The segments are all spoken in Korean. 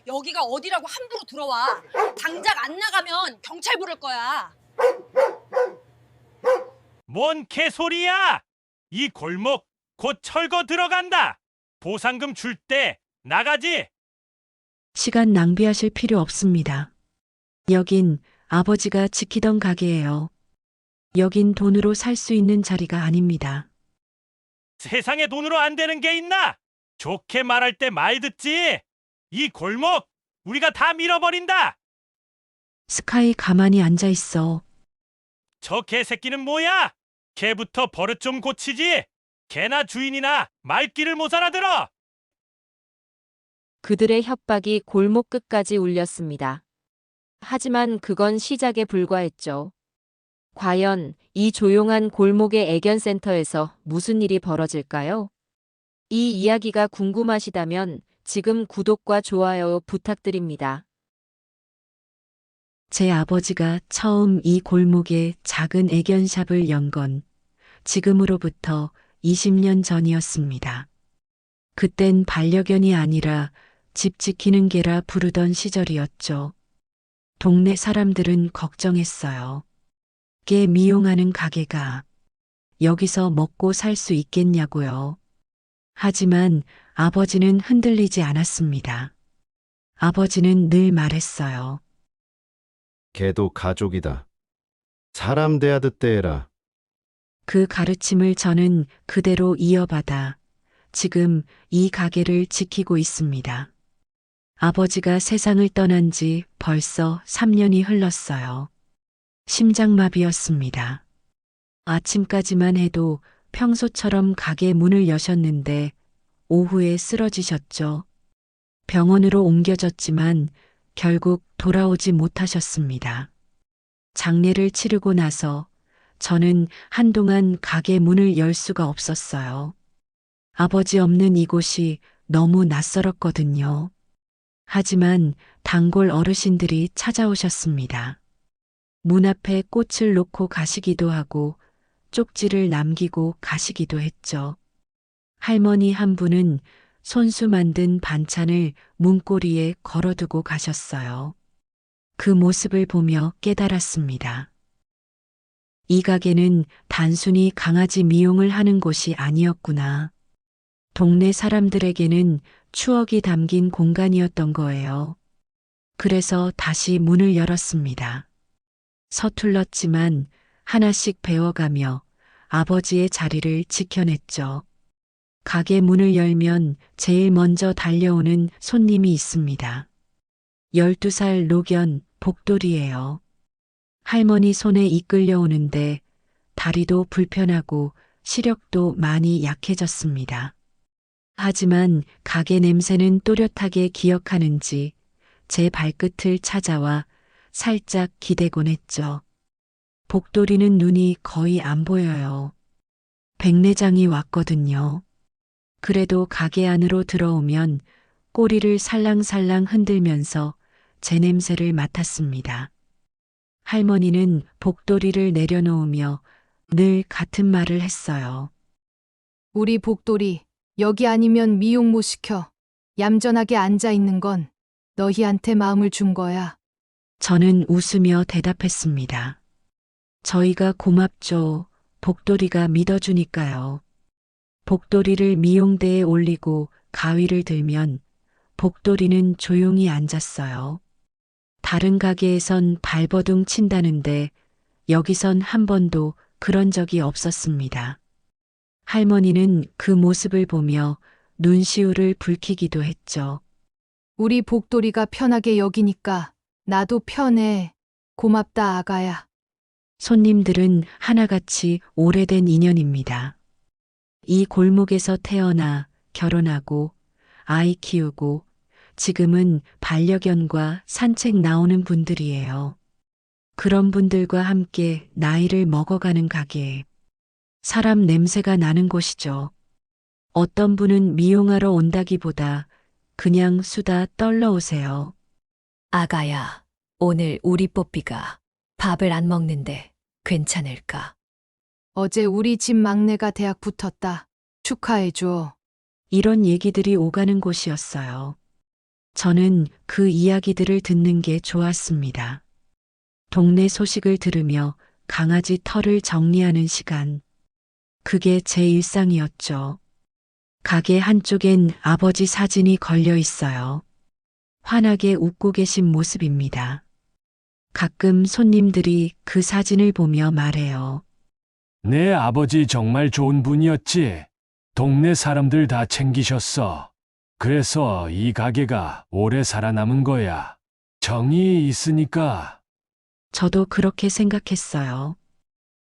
여기가 어디라고 함부로 들어와. 당장 안 나가면 경찰 부를 거야. 뭔 개소리야! 이 골목 곧 철거 들어간다. 보상금 줄 때 나가지. 시간 낭비하실 필요 없습니다. 여긴 아버지가 지키던 가게예요. 여긴 돈으로 살 수 있는 자리가 아닙니다. 세상에 돈으로 안 되는 게 있나? 좋게 말할 때 말 듣지. 이 골목 우리가 다 밀어버린다. 스카이 가만히 앉아 있어. 저 개새끼는 뭐야? 걔부터 버릇 좀 고치지. 개나 주인이나 말귀를 못 알아들어. 그들의 협박이 골목 끝까지 울렸습니다. 하지만 그건 시작에 불과했죠. 과연 이 조용한 골목의 애견센터에서 무슨 일이 벌어질까요? 이 이야기가 궁금하시다면 지금 구독과 좋아요 부탁드립니다. 제 아버지가 처음 이 골목에 작은 애견샵을 연 건 지금으로부터 20년 전이었습니다. 그땐 반려견이 아니라 집 지키는 개라 부르던 시절이었죠. 동네 사람들은 걱정했어요. 개 미용하는 가게가 여기서 먹고 살 수 있겠냐고요. 하지만 아버지는 흔들리지 않았습니다. 아버지는 늘 말했어요. 개도 가족이다. 사람 대하듯 대해라. 그 가르침을 저는 그대로 이어받아 지금 이 가게를 지키고 있습니다. 아버지가 세상을 떠난 지 벌써 3년이 흘렀어요. 심장마비였습니다. 아침까지만 해도 평소처럼 가게 문을 여셨는데 오후에 쓰러지셨죠. 병원으로 옮겨졌지만 결국 돌아오지 못하셨습니다. 장례를 치르고 나서 저는 한동안 가게 문을 열 수가 없었어요. 아버지 없는 이곳이 너무 낯설었거든요. 하지만 단골 어르신들이 찾아오셨습니다. 문 앞에 꽃을 놓고 가시기도 하고 쪽지를 남기고 가시기도 했죠. 할머니 한 분은 손수 만든 반찬을 문고리에 걸어두고 가셨어요. 그 모습을 보며 깨달았습니다. 이 가게는 단순히 강아지 미용을 하는 곳이 아니었구나. 동네 사람들에게는 추억이 담긴 공간이었던 거예요. 그래서 다시 문을 열었습니다. 서툴렀지만 하나씩 배워가며 아버지의 자리를 지켜냈죠. 가게 문을 열면 제일 먼저 달려오는 손님이 있습니다. 12살 노견 복돌이에요. 할머니 손에 이끌려 오는데 다리도 불편하고 시력도 많이 약해졌습니다. 하지만 가게 냄새는 또렷하게 기억하는지 제 발끝을 찾아와 살짝 기대곤 했죠. 복돌이는 눈이 거의 안 보여요. 백내장이 왔거든요. 그래도 가게 안으로 들어오면 꼬리를 살랑살랑 흔들면서 제 냄새를 맡았습니다. 할머니는 복돌이를 내려놓으며 늘 같은 말을 했어요. 우리 복돌이 여기 아니면 미용 못 시켜. 얌전하게 앉아 있는 건 너희한테 마음을 준 거야. 저는 웃으며 대답했습니다. 저희가 고맙죠. 복돌이가 믿어주니까요. 복돌이를 미용대에 올리고 가위를 들면 복돌이는 조용히 앉았어요. 다른 가게에선 발버둥 친다는데 여기선 한 번도 그런 적이 없었습니다. 할머니는 그 모습을 보며 눈시울을 붉히기도 했죠. 우리 복돌이가 편하게 여기니까 나도 편해. 고맙다, 아가야. 손님들은 하나같이 오래된 인연입니다. 이 골목에서 태어나 결혼하고 아이 키우고 지금은 반려견과 산책 나오는 분들이에요. 그런 분들과 함께 나이를 먹어가는 가게. 사람 냄새가 나는 곳이죠. 어떤 분은 미용하러 온다기보다 그냥 수다 떨러 오세요. 아가야, 오늘 우리 뽀삐가 밥을 안 먹는데 괜찮을까? 어제 우리 집 막내가 대학 붙었다. 축하해줘. 이런 얘기들이 오가는 곳이었어요. 저는 그 이야기들을 듣는 게 좋았습니다. 동네 소식을 들으며 강아지 털을 정리하는 시간. 그게 제 일상이었죠. 가게 한쪽엔 아버지 사진이 걸려 있어요. 환하게 웃고 계신 모습입니다. 가끔 손님들이 그 사진을 보며 말해요. 내 아버지 정말 좋은 분이었지. 동네 사람들 다 챙기셨어. 그래서 이 가게가 오래 살아남은 거야. 정이 있으니까. 저도 그렇게 생각했어요.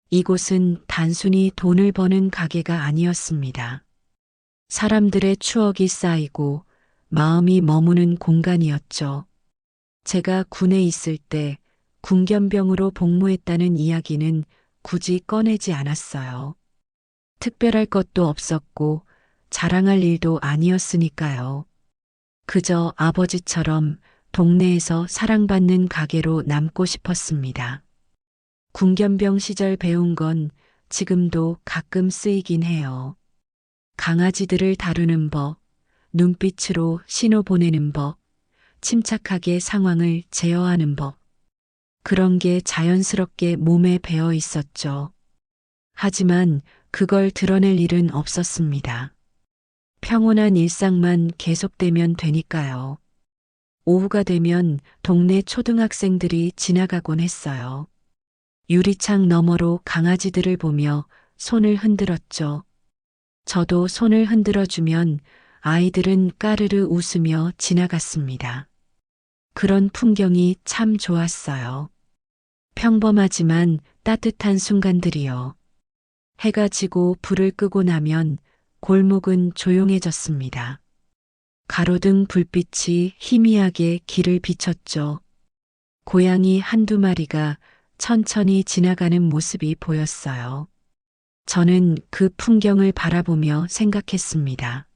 이곳은 단순히 돈을 버는 가게가 아니었습니다. 사람들의 추억이 쌓이고 마음이 머무는 공간이었죠. 제가 군에 있을 때 군견병으로 복무했다는 이야기는 굳이 꺼내지 않았어요. 특별할 것도 없었고 자랑할 일도 아니었으니까요. 그저 아버지처럼 동네에서 사랑받는 가게로 남고 싶었습니다. 군견병 시절 배운 건 지금도 가끔 쓰이긴 해요. 강아지들을 다루는 법, 눈빛으로 신호 보내는 법, 침착하게 상황을 제어하는 법. 그런 게 자연스럽게 몸에 배어 있었죠. 하지만 그걸 드러낼 일은 없었습니다. 평온한 일상만 계속되면 되니까요. 오후가 되면 동네 초등학생들이 지나가곤 했어요. 유리창 너머로 강아지들을 보며 손을 흔들었죠. 저도 손을 흔들어주면 아이들은 까르르 웃으며 지나갔습니다. 그런 풍경이 참 좋았어요. 평범하지만 따뜻한 순간들이요. 해가 지고 불을 끄고 나면 골목은 조용해졌습니다. 가로등 불빛이 희미하게 길을 비췄죠. 고양이 한두 마리가 천천히 지나가는 모습이 보였어요. 저는 그 풍경을 바라보며 생각했습니다.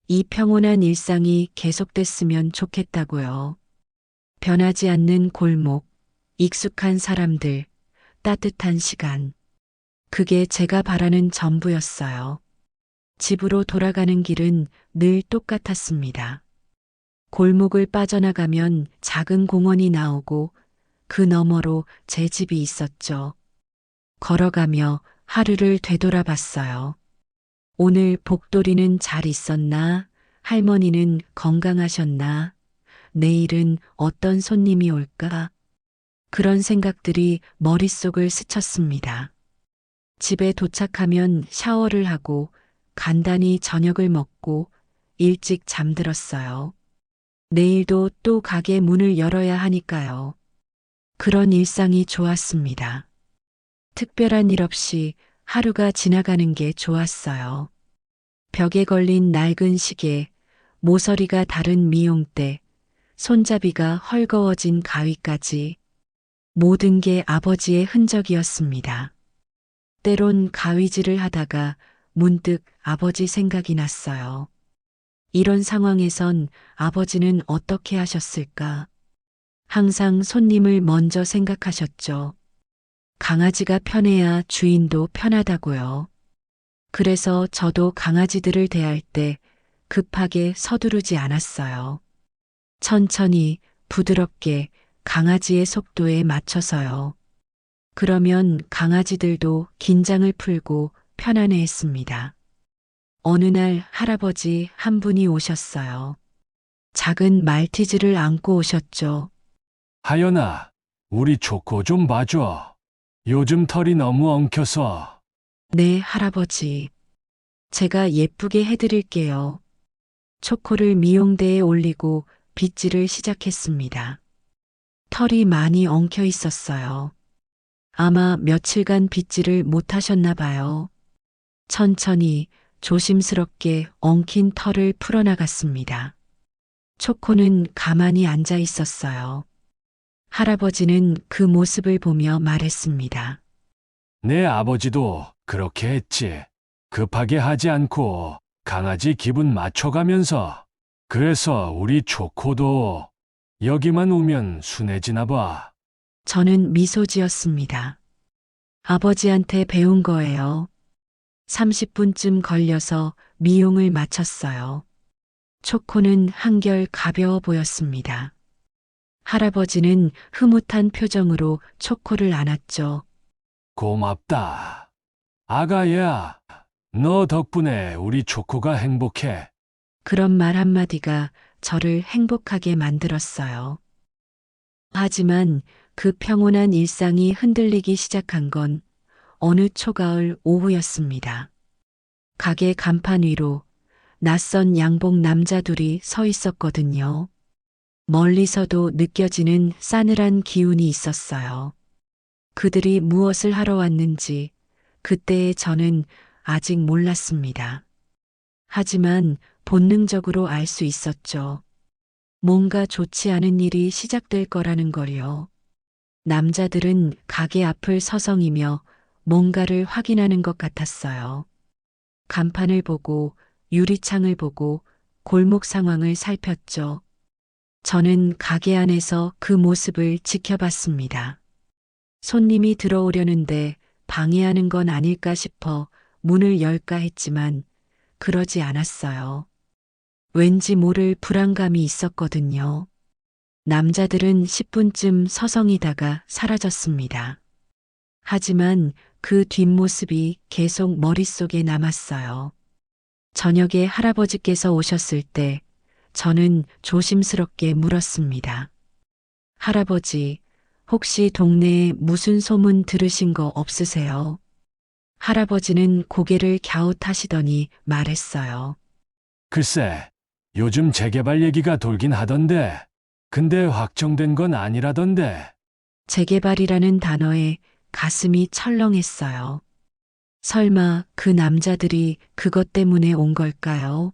이 평온한 일상이 계속됐으면 좋겠다고요. 변하지 않는 골목, 익숙한 사람들, 따뜻한 시간. 그게 제가 바라는 전부였어요. 집으로 돌아가는 길은 늘 똑같았습니다. 골목을 빠져나가면 작은 공원이 나오고 그 너머로 제 집이 있었죠. 걸어가며 하루를 되돌아봤어요. 오늘 복돌이는 잘 있었나? 할머니는 건강하셨나? 내일은 어떤 손님이 올까? 그런 생각들이 머릿속을 스쳤습니다. 집에 도착하면 샤워를 하고 간단히 저녁을 먹고 일찍 잠들었어요. 내일도 또 가게 문을 열어야 하니까요. 그런 일상이 좋았습니다. 특별한 일 없이 하루가 지나가는 게 좋았어요. 벽에 걸린 낡은 시계, 모서리가 다른 미용대, 손잡이가 헐거워진 가위까지 모든 게 아버지의 흔적이었습니다. 때론 가위질을 하다가 문득 아버지 생각이 났어요. 이런 상황에선 아버지는 어떻게 하셨을까? 항상 손님을 먼저 생각하셨죠. 강아지가 편해야 주인도 편하다고요. 그래서 저도 강아지들을 대할 때 급하게 서두르지 않았어요. 천천히, 부드럽게 강아지의 속도에 맞춰서요. 그러면 강아지들도 긴장을 풀고 편안해했습니다. 어느 날 할아버지 한 분이 오셨어요. 작은 말티즈를 안고 오셨죠. 하연아, 우리 초코 좀 봐줘. 요즘 털이 너무 엉켜서. 네, 할아버지. 제가 예쁘게 해드릴게요. 초코를 미용대에 올리고 빗질을 시작했습니다. 털이 많이 엉켜 있었어요. 아마 며칠간 빗질을 못 하셨나 봐요. 천천히 조심스럽게 엉킨 털을 풀어나갔습니다. 초코는 가만히 앉아 있었어요. 할아버지는 그 모습을 보며 말했습니다. 내 아버지도 그렇게 했지. 급하게 하지 않고 강아지 기분 맞춰가면서. 그래서 우리 초코도 여기만 오면 순해지나 봐. 저는 미소 지었습니다. 아버지한테 배운 거예요. 30분쯤 걸려서 미용을 마쳤어요. 초코는 한결 가벼워 보였습니다. 할아버지는 흐뭇한 표정으로 초코를 안았죠. 고맙다. 아가야, 너 덕분에 우리 초코가 행복해. 그런 말 한마디가 저를 행복하게 만들었어요. 하지만 그 평온한 일상이 흔들리기 시작한 건 어느 초가을 오후였습니다. 가게 간판 위로 낯선 양복 남자 둘이 서 있었거든요. 멀리서도 느껴지는 싸늘한 기운이 있었어요. 그들이 무엇을 하러 왔는지 그때의 저는 아직 몰랐습니다. 하지만 본능적으로 알 수 있었죠. 뭔가 좋지 않은 일이 시작될 거라는 걸요. 남자들은 가게 앞을 서성이며 뭔가를 확인하는 것 같았어요. 간판을 보고 유리창을 보고 골목 상황을 살폈죠. 저는 가게 안에서 그 모습을 지켜봤습니다. 손님이 들어오려는데 방해하는 건 아닐까 싶어 문을 열까 했지만 그러지 않았어요. 왠지 모를 불안감이 있었거든요. 남자들은 10분쯤 서성이다가 사라졌습니다. 하지만 그 뒷모습이 계속 머릿속에 남았어요. 저녁에 할아버지께서 오셨을 때 저는 조심스럽게 물었습니다. 할아버지, 혹시 동네에 무슨 소문 들으신 거 없으세요? 할아버지는 고개를 갸웃하시더니 말했어요. 글쎄, 요즘 재개발 얘기가 돌긴 하던데, 근데 확정된 건 아니라던데. 재개발이라는 단어에 가슴이 철렁했어요. 설마 그 남자들이 그것 때문에 온 걸까요?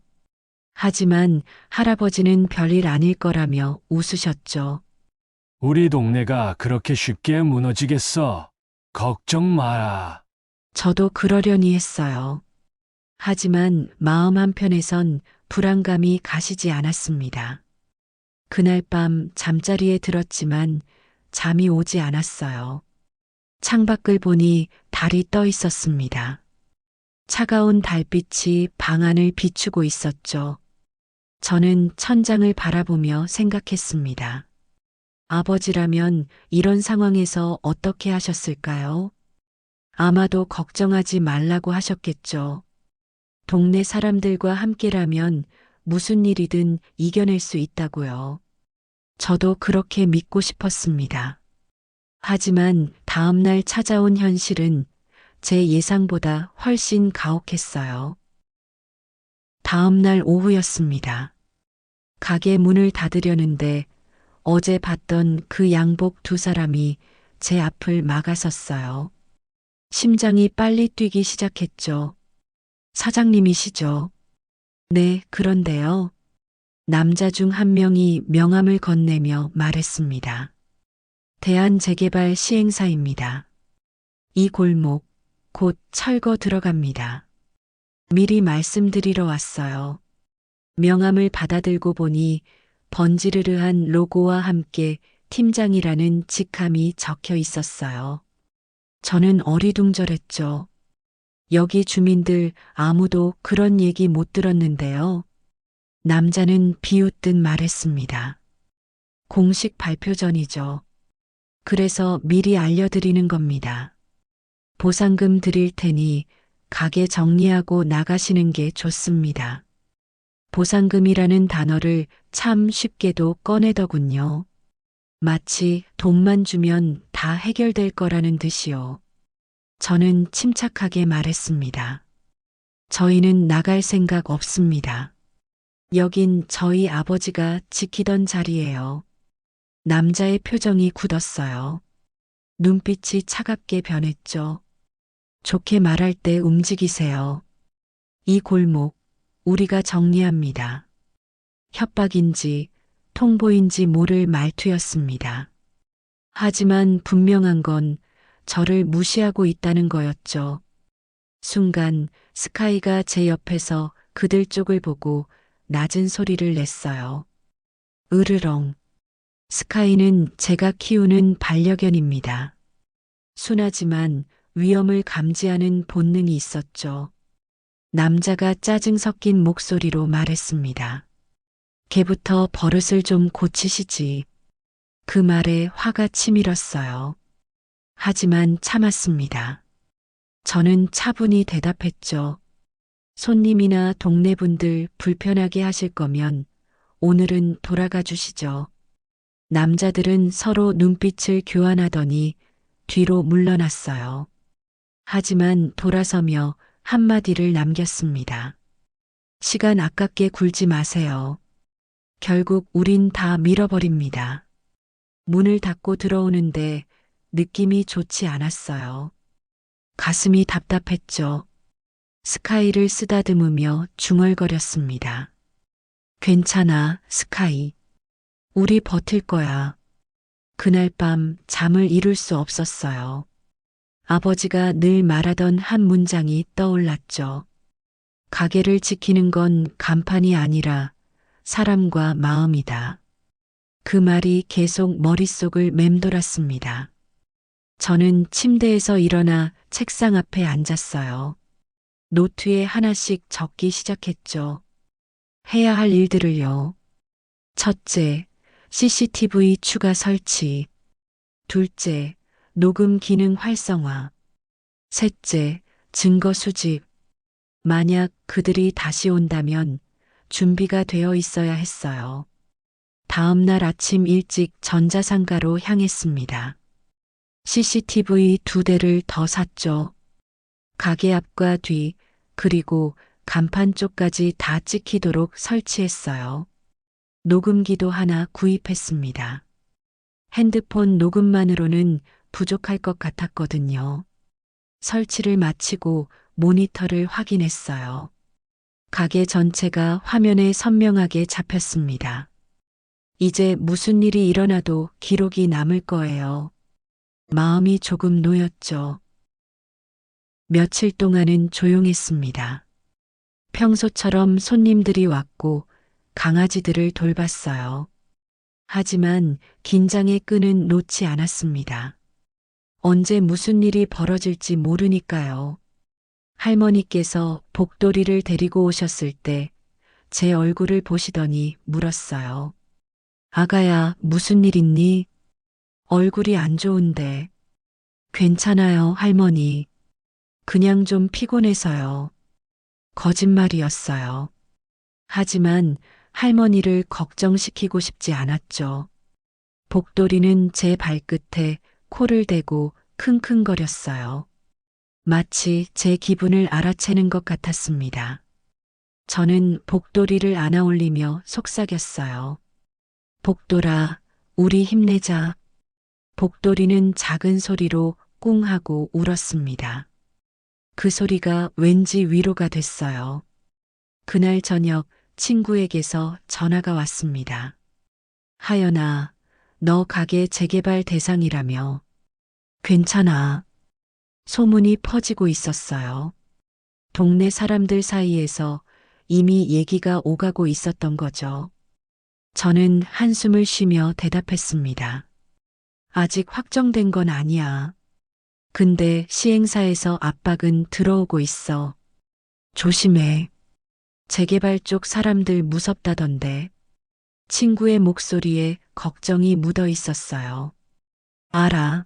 하지만 할아버지는 별일 아닐 거라며 웃으셨죠. 우리 동네가 그렇게 쉽게 무너지겠어. 걱정 마라. 저도 그러려니 했어요. 하지만 마음 한편에선 불안감이 가시지 않았습니다. 그날 밤 잠자리에 들었지만 잠이 오지 않았어요. 창밖을 보니 달이 떠 있었습니다. 차가운 달빛이 방 안을 비추고 있었죠. 저는 천장을 바라보며 생각했습니다. 아버지라면 이런 상황에서 어떻게 하셨을까요? 아마도 걱정하지 말라고 하셨겠죠. 동네 사람들과 함께라면 무슨 일이든 이겨낼 수 있다고요. 저도 그렇게 믿고 싶었습니다. 하지만 다음 날 찾아온 현실은 제 예상보다 훨씬 가혹했어요. 다음 날 오후였습니다. 가게 문을 닫으려는데 어제 봤던 그 양복 두 사람이 제 앞을 막아섰어요. 심장이 빨리 뛰기 시작했죠. 사장님이시죠? 네, 그런데요. 남자 중 한 명이 명함을 건네며 말했습니다. 대한재개발 시행사입니다. 이 골목 곧 철거 들어갑니다. 미리 말씀드리러 왔어요. 명함을 받아들고 보니 번지르르한 로고와 함께 팀장이라는 직함이 적혀 있었어요. 저는 어리둥절했죠. 여기 주민들 아무도 그런 얘기 못 들었는데요. 남자는 비웃듯 말했습니다. 공식 발표 전이죠. 그래서 미리 알려드리는 겁니다. 보상금 드릴 테니 가게 정리하고 나가시는 게 좋습니다. 보상금이라는 단어를 참 쉽게도 꺼내더군요. 마치 돈만 주면 다 해결될 거라는 듯이요. 저는 침착하게 말했습니다. 저희는 나갈 생각 없습니다. 여긴 저희 아버지가 지키던 자리예요. 남자의 표정이 굳었어요. 눈빛이 차갑게 변했죠. 좋게 말할 때 움직이세요. 이 골목, 우리가 정리합니다. 협박인지 통보인지 모를 말투였습니다. 하지만 분명한 건 저를 무시하고 있다는 거였죠. 순간 스카이가 제 옆에서 그들 쪽을 보고 낮은 소리를 냈어요. 으르렁. 스카이는 제가 키우는 반려견입니다. 순하지만 위험을 감지하는 본능이 있었죠. 남자가 짜증 섞인 목소리로 말했습니다. 걔부터 버릇을 좀 고치시지. 그 말에 화가 치밀었어요. 하지만 참았습니다. 저는 차분히 대답했죠. 손님이나 동네 분들 불편하게 하실 거면 오늘은 돌아가 주시죠. 남자들은 서로 눈빛을 교환하더니 뒤로 물러났어요. 하지만 돌아서며 한마디를 남겼습니다. 시간 아깝게 굴지 마세요. 결국 우린 다 밀어버립니다. 문을 닫고 들어오는데 느낌이 좋지 않았어요. 가슴이 답답했죠. 스카이를 쓰다듬으며 중얼거렸습니다. 괜찮아, 스카이. 우리 버틸 거야. 그날 밤 잠을 이룰 수 없었어요. 아버지가 늘 말하던 한 문장이 떠올랐죠. 가게를 지키는 건 간판이 아니라 사람과 마음이다. 그 말이 계속 머릿속을 맴돌았습니다. 저는 침대에서 일어나 책상 앞에 앉았어요. 노트에 하나씩 적기 시작했죠. 해야 할 일들을요. 첫째, CCTV 추가 설치. 둘째, 녹음 기능 활성화. 셋째, 증거 수집. 만약 그들이 다시 온다면 준비가 되어 있어야 했어요. 다음 날 아침 일찍 전자상가로 향했습니다. CCTV 2대를 더 샀죠. 가게 앞과 뒤, 그리고 간판 쪽까지 다 찍히도록 설치했어요. 녹음기도 하나 구입했습니다. 핸드폰 녹음만으로는 부족할 것 같았거든요. 설치를 마치고 모니터를 확인했어요. 가게 전체가 화면에 선명하게 잡혔습니다. 이제 무슨 일이 일어나도 기록이 남을 거예요. 마음이 조금 놓였죠. 며칠 동안은 조용했습니다. 평소처럼 손님들이 왔고 강아지들을 돌봤어요. 하지만 긴장의 끈은 놓지 않았습니다. 언제 무슨 일이 벌어질지 모르니까요. 할머니께서 복돌이를 데리고 오셨을 때 제 얼굴을 보시더니 물었어요. 아가야, 무슨 일 있니? 얼굴이 안 좋은데. 괜찮아요, 할머니. 그냥 좀 피곤해서요. 거짓말이었어요. 하지만 할머니를 걱정시키고 싶지 않았죠. 복돌이는 제 발끝에 코를 대고 킁킁거렸어요. 마치 제 기분을 알아채는 것 같았습니다. 저는 복돌이를 안아올리며 속삭였어요. 복돌아, 우리 힘내자. 복돌이는 작은 소리로 꿍 하고 울었습니다. 그 소리가 왠지 위로가 됐어요. 그날 저녁 친구에게서 전화가 왔습니다. 하연아, 너 가게 재개발 대상이라며. 괜찮아. 소문이 퍼지고 있었어요. 동네 사람들 사이에서 이미 얘기가 오가고 있었던 거죠. 저는 한숨을 쉬며 대답했습니다. 아직 확정된 건 아니야. 근데 시행사에서 압박은 들어오고 있어. 조심해. 재개발 쪽 사람들 무섭다던데. 친구의 목소리에 걱정이 묻어 있었어요. 알아.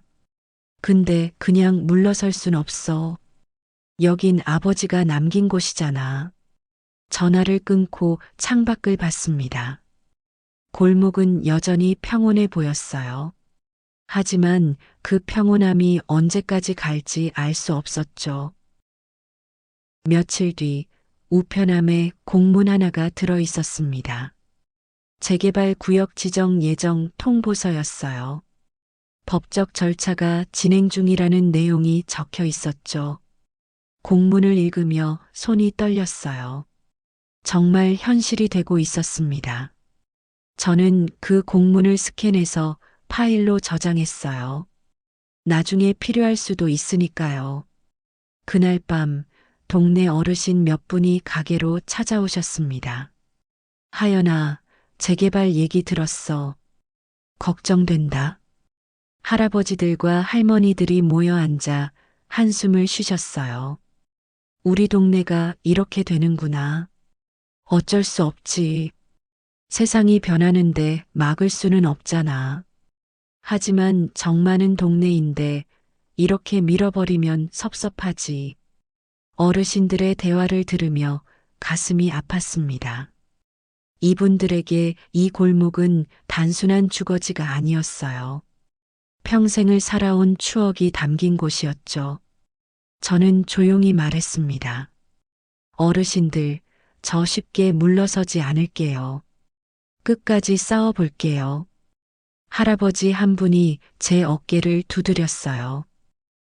근데 그냥 물러설 순 없어. 여긴 아버지가 남긴 곳이잖아. 전화를 끊고 창밖을 봤습니다. 골목은 여전히 평온해 보였어요. 하지만 그 평온함이 언제까지 갈지 알 수 없었죠. 며칠 뒤 우편함에 공문 하나가 들어 있었습니다. 재개발 구역 지정 예정 통보서였어요. 법적 절차가 진행 중이라는 내용이 적혀 있었죠. 공문을 읽으며 손이 떨렸어요. 정말 현실이 되고 있었습니다. 저는 그 공문을 스캔해서 파일로 저장했어요. 나중에 필요할 수도 있으니까요. 그날 밤 동네 어르신 몇 분이 가게로 찾아오셨습니다. 하연아, 재개발 얘기 들었어. 걱정된다. 할아버지들과 할머니들이 모여 앉아 한숨을 쉬셨어요. 우리 동네가 이렇게 되는구나. 어쩔 수 없지. 세상이 변하는데 막을 수는 없잖아. 하지만 정 많은 동네인데 이렇게 밀어버리면 섭섭하지. 어르신들의 대화를 들으며 가슴이 아팠습니다. 이분들에게 이 골목은 단순한 주거지가 아니었어요. 평생을 살아온 추억이 담긴 곳이었죠. 저는 조용히 말했습니다. 어르신들, 저 쉽게 물러서지 않을게요. 끝까지 싸워볼게요. 할아버지 한 분이 제 어깨를 두드렸어요.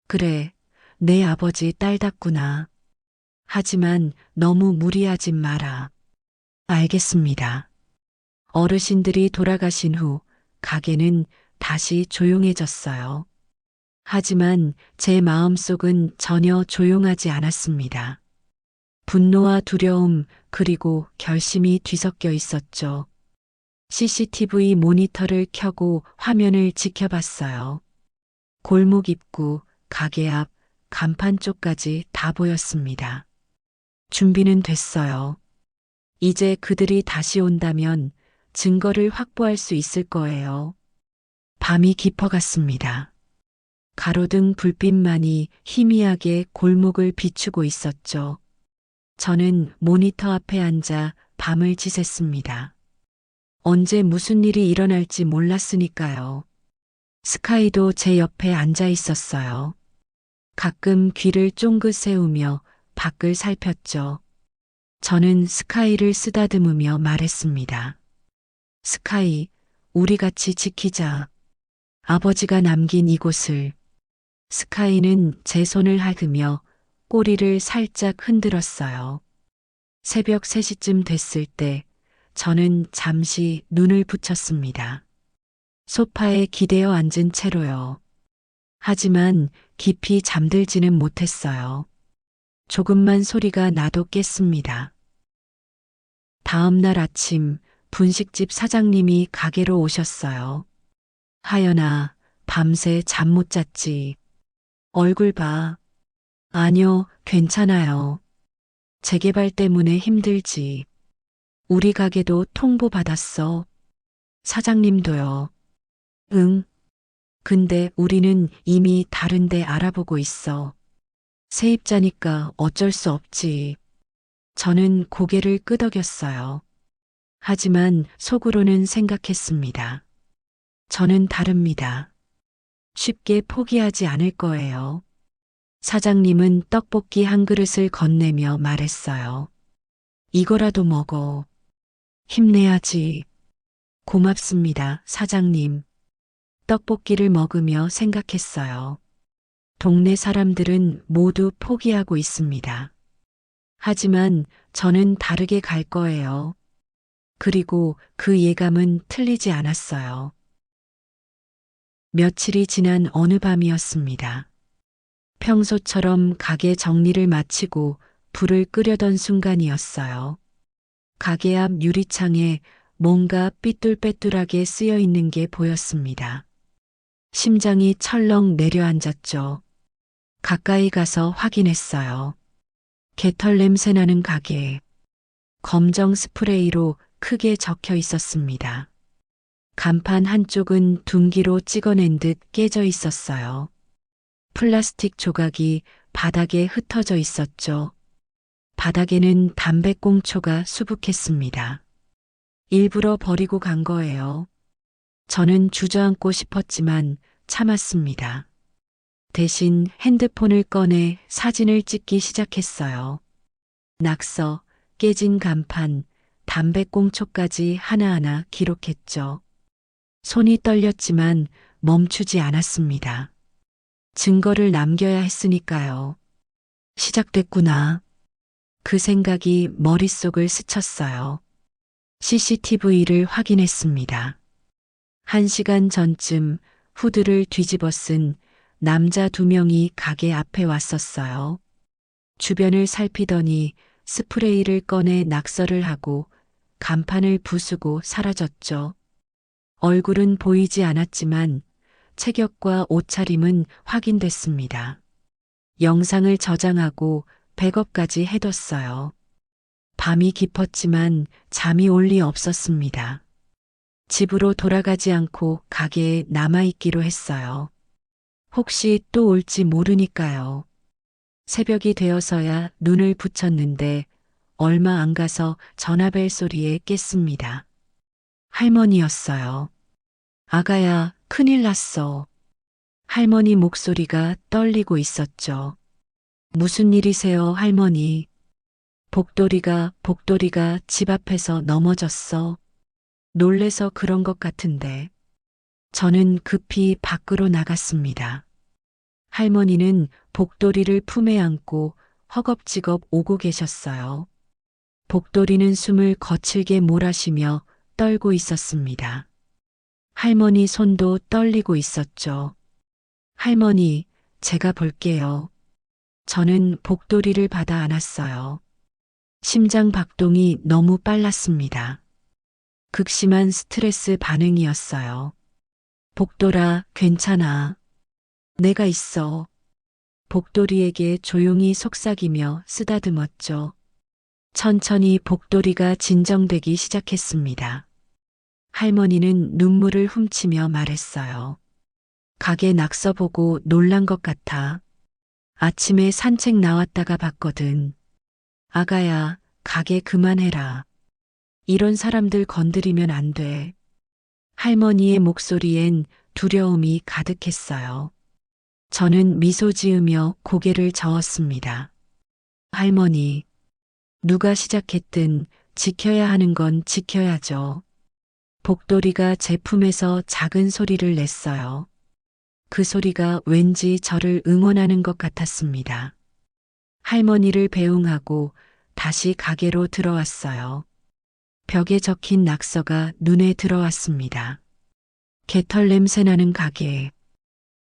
그래, 내 아버지 딸답구나. 하지만 너무 무리하지 마라. 알겠습니다. 어르신들이 돌아가신 후 가게는 다시 조용해졌어요. 하지만 제 마음속은 전혀 조용하지 않았습니다. 분노와 두려움 그리고 결심이 뒤섞여 있었죠. CCTV 모니터를 켜고 화면을 지켜봤어요. 골목 입구, 가게 앞, 간판 쪽까지 다 보였습니다. 준비는 됐어요. 이제 그들이 다시 온다면 증거를 확보할 수 있을 거예요. 밤이 깊어갔습니다. 가로등 불빛만이 희미하게 골목을 비추고 있었죠. 저는 모니터 앞에 앉아 밤을 지샜습니다. 언제 무슨 일이 일어날지 몰랐으니까요. 스카이도 제 옆에 앉아 있었어요. 가끔 귀를 쫑긋 세우며 밖을 살폈죠. 저는 스카이를 쓰다듬으며 말했습니다. 스카이, 우리 같이 지키자. 아버지가 남긴 이곳을. 스카이는 제 손을 하그며 꼬리를 살짝 흔들었어요. 새벽 3시쯤 됐을 때 저는 잠시 눈을 붙였습니다. 소파에 기대어 앉은 채로요. 하지만 깊이 잠들지는 못했어요. 조금만 소리가 나도 깼습니다. 다음 날 아침 분식집 사장님이 가게로 오셨어요. 하연아, 밤새 잠 못 잤지. 얼굴 봐. 아니요, 괜찮아요. 재개발 때문에 힘들지. 우리 가게도 통보받았어. 사장님도요. 응. 근데 우리는 이미 다른 데 알아보고 있어. 세입자니까 어쩔 수 없지. 저는 고개를 끄덕였어요. 하지만 속으로는 생각했습니다. 저는 다릅니다. 쉽게 포기하지 않을 거예요. 사장님은 떡볶이 한 그릇을 건네며 말했어요. 이거라도 먹어. 힘내야지. 고맙습니다, 사장님. 떡볶이를 먹으며 생각했어요. 동네 사람들은 모두 포기하고 있습니다. 하지만 저는 다르게 갈 거예요. 그리고 그 예감은 틀리지 않았어요. 며칠이 지난 어느 밤이었습니다. 평소처럼 가게 정리를 마치고 불을 끄려던 순간이었어요. 가게 앞 유리창에 뭔가 삐뚤빼뚤하게 쓰여 있는 게 보였습니다. 심장이 철렁 내려앉았죠. 가까이 가서 확인했어요. 개털 냄새 나는 가게. 검정 스프레이로 크게 적혀 있었습니다. 간판 한쪽은 둔기로 찍어낸 듯 깨져 있었어요. 플라스틱 조각이 바닥에 흩어져 있었죠. 바닥에는 담배꽁초가 수북했습니다. 일부러 버리고 간 거예요. 저는 주저앉고 싶었지만 참았습니다. 대신 핸드폰을 꺼내 사진을 찍기 시작했어요. 낙서, 깨진 간판, 담배꽁초까지 하나하나 기록했죠. 손이 떨렸지만 멈추지 않았습니다. 증거를 남겨야 했으니까요. 시작됐구나. 그 생각이 머릿속을 스쳤어요. CCTV를 확인했습니다. 1시간 전쯤 후드를 뒤집어 쓴 남자 2명이 가게 앞에 왔었어요. 주변을 살피더니 스프레이를 꺼내 낙서를 하고 간판을 부수고 사라졌죠. 얼굴은 보이지 않았지만 체격과 옷차림은 확인됐습니다. 영상을 저장하고 백업까지 해뒀어요. 밤이 깊었지만 잠이 올 리 없었습니다. 집으로 돌아가지 않고 가게에 남아있기로 했어요. 혹시 또 올지 모르니까요. 새벽이 되어서야 눈을 붙였는데 얼마 안 가서 전화벨 소리에 깼습니다. 할머니였어요. 아가야, 큰일 났어. 할머니 목소리가 떨리고 있었죠. 무슨 일이세요, 할머니? 복돌이가 집 앞에서 넘어졌어. 놀래서 그런 것 같은데. 저는 급히 밖으로 나갔습니다. 할머니는 복돌이를 품에 안고 허겁지겁 오고 계셨어요. 복돌이는 숨을 거칠게 몰아쉬며 떨고 있었습니다. 할머니 손도 떨리고 있었죠. 할머니, 제가 볼게요. 저는 복돌이를 받아 안았어요. 심장 박동이 너무 빨랐습니다. 극심한 스트레스 반응이었어요. 복돌아, 괜찮아. 내가 있어. 복돌이에게 조용히 속삭이며 쓰다듬었죠. 천천히 복돌이가 진정되기 시작했습니다. 할머니는 눈물을 훔치며 말했어요. 가게 낙서 보고 놀란 것 같아. 아침에 산책 나왔다가 봤거든. 아가야, 가게 그만해라. 이런 사람들 건드리면 안 돼. 할머니의 목소리엔 두려움이 가득했어요. 저는 미소 지으며 고개를 저었습니다. 할머니, 누가 시작했든 지켜야 하는 건 지켜야죠. 복돌이가 제 품에서 작은 소리를 냈어요. 그 소리가 왠지 저를 응원하는 것 같았습니다. 할머니를 배웅하고 다시 가게로 들어왔어요. 벽에 적힌 낙서가 눈에 들어왔습니다. 개털 냄새 나는 가게.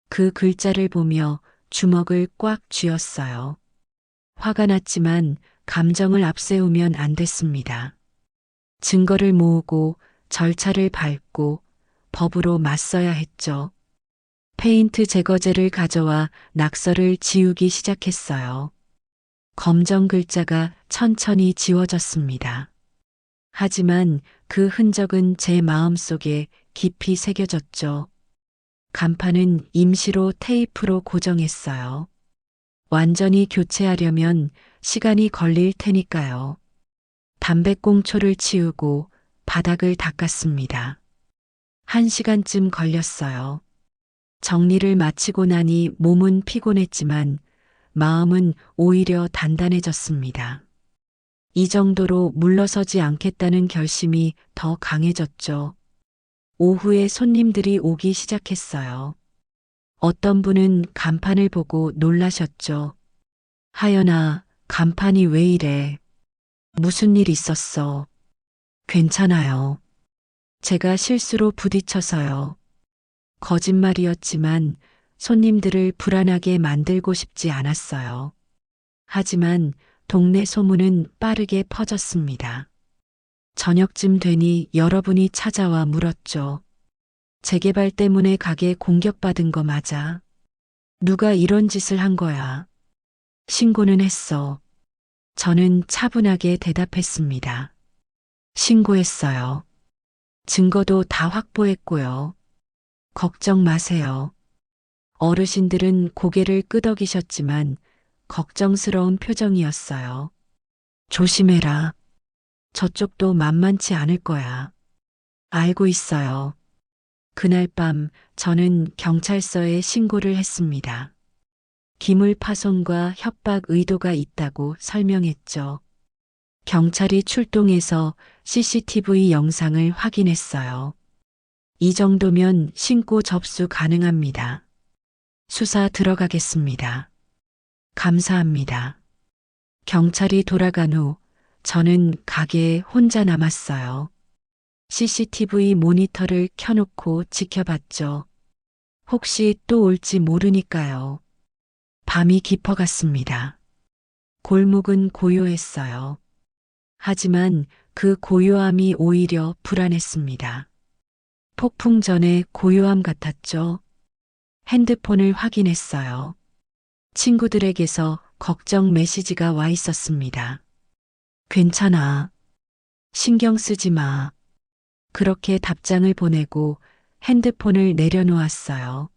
그 글자를 보며 주먹을 꽉 쥐었어요. 화가 났지만 감정을 앞세우면 안 됐습니다. 증거를 모으고 절차를 밟고 법으로 맞서야 했죠. 페인트 제거제를 가져와 낙서를 지우기 시작했어요. 검정 글자가 천천히 지워졌습니다. 하지만 그 흔적은 제 마음속에 깊이 새겨졌죠. 간판은 임시로 테이프로 고정했어요. 완전히 교체하려면 시간이 걸릴 테니까요. 담배꽁초를 치우고 바닥을 닦았습니다. 1시간쯤 걸렸어요. 정리를 마치고 나니 몸은 피곤했지만 마음은 오히려 단단해졌습니다. 이 정도로 물러서지 않겠다는 결심이 더 강해졌죠. 오후에 손님들이 오기 시작했어요. 어떤 분은 간판을 보고 놀라셨죠. 하연아, 간판이 왜 이래? 무슨 일 있었어? 괜찮아요. 제가 실수로 부딪혀서요. 거짓말이었지만 손님들을 불안하게 만들고 싶지 않았어요. 하지만 동네 소문은 빠르게 퍼졌습니다. 저녁쯤 되니 여러분이 찾아와 물었죠. 재개발 때문에 가게 공격받은 거 맞아? 누가 이런 짓을 한 거야? 신고는 했어. 저는 차분하게 대답했습니다. 신고했어요. 증거도 다 확보했고요. 걱정 마세요. 어르신들은 고개를 끄덕이셨지만 걱정스러운 표정이었어요. 조심해라. 저쪽도 만만치 않을 거야. 알고 있어요. 그날 밤 저는 경찰서에 신고를 했습니다. 기물 파손과 협박 의도가 있다고 설명했죠. 경찰이 출동해서 CCTV 영상을 확인했어요. 이 정도면 신고 접수 가능합니다. 수사 들어가겠습니다. 감사합니다. 경찰이 돌아간 후 저는 가게에 혼자 남았어요. CCTV 모니터를 켜놓고 지켜봤죠. 혹시 또 올지 모르니까요. 밤이 깊어갔습니다. 골목은 고요했어요. 하지만 그 고요함이 오히려 불안했습니다. 폭풍 전의 고요함 같았죠. 핸드폰을 확인했어요. 친구들에게서 걱정 메시지가 와 있었습니다. 괜찮아. 신경 쓰지 마. 그렇게 답장을 보내고 핸드폰을 내려놓았어요.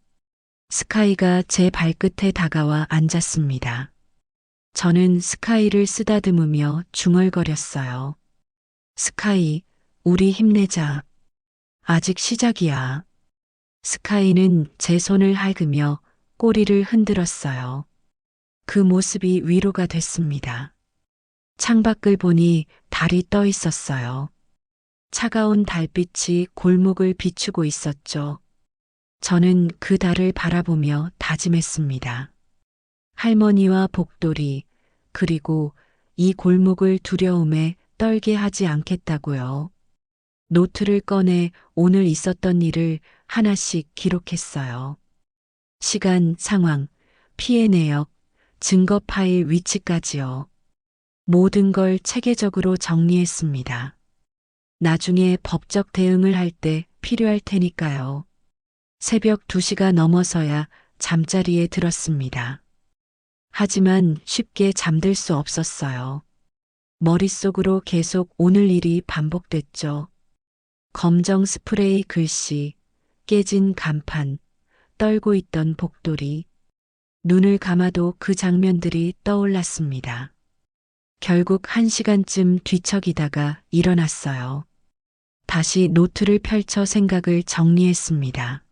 스카이가 제 발끝에 다가와 앉았습니다. 저는 스카이를 쓰다듬으며 중얼거렸어요. 스카이, 우리 힘내자. 아직 시작이야. 스카이는 제 손을 핥으며 꼬리를 흔들었어요. 그 모습이 위로가 됐습니다. 창밖을 보니 달이 떠 있었어요. 차가운 달빛이 골목을 비추고 있었죠. 저는 그 달을 바라보며 다짐했습니다. 할머니와 복돌이, 그리고 이 골목을 두려움에 떨게 하지 않겠다고요. 노트를 꺼내 오늘 있었던 일을 하나씩 기록했어요. 시간, 상황, 피해 내역, 증거 파일 위치까지요. 모든 걸 체계적으로 정리했습니다. 나중에 법적 대응을 할 때 필요할 테니까요. 새벽 2시가 넘어서야 잠자리에 들었습니다. 하지만 쉽게 잠들 수 없었어요. 머릿속으로 계속 오늘 일이 반복됐죠. 검정 스프레이 글씨, 깨진 간판, 떨고 있던 복돌이. 눈을 감아도 그 장면들이 떠올랐습니다. 결국 1시간쯤 뒤척이다가 일어났어요. 다시 노트를 펼쳐 생각을 정리했습니다.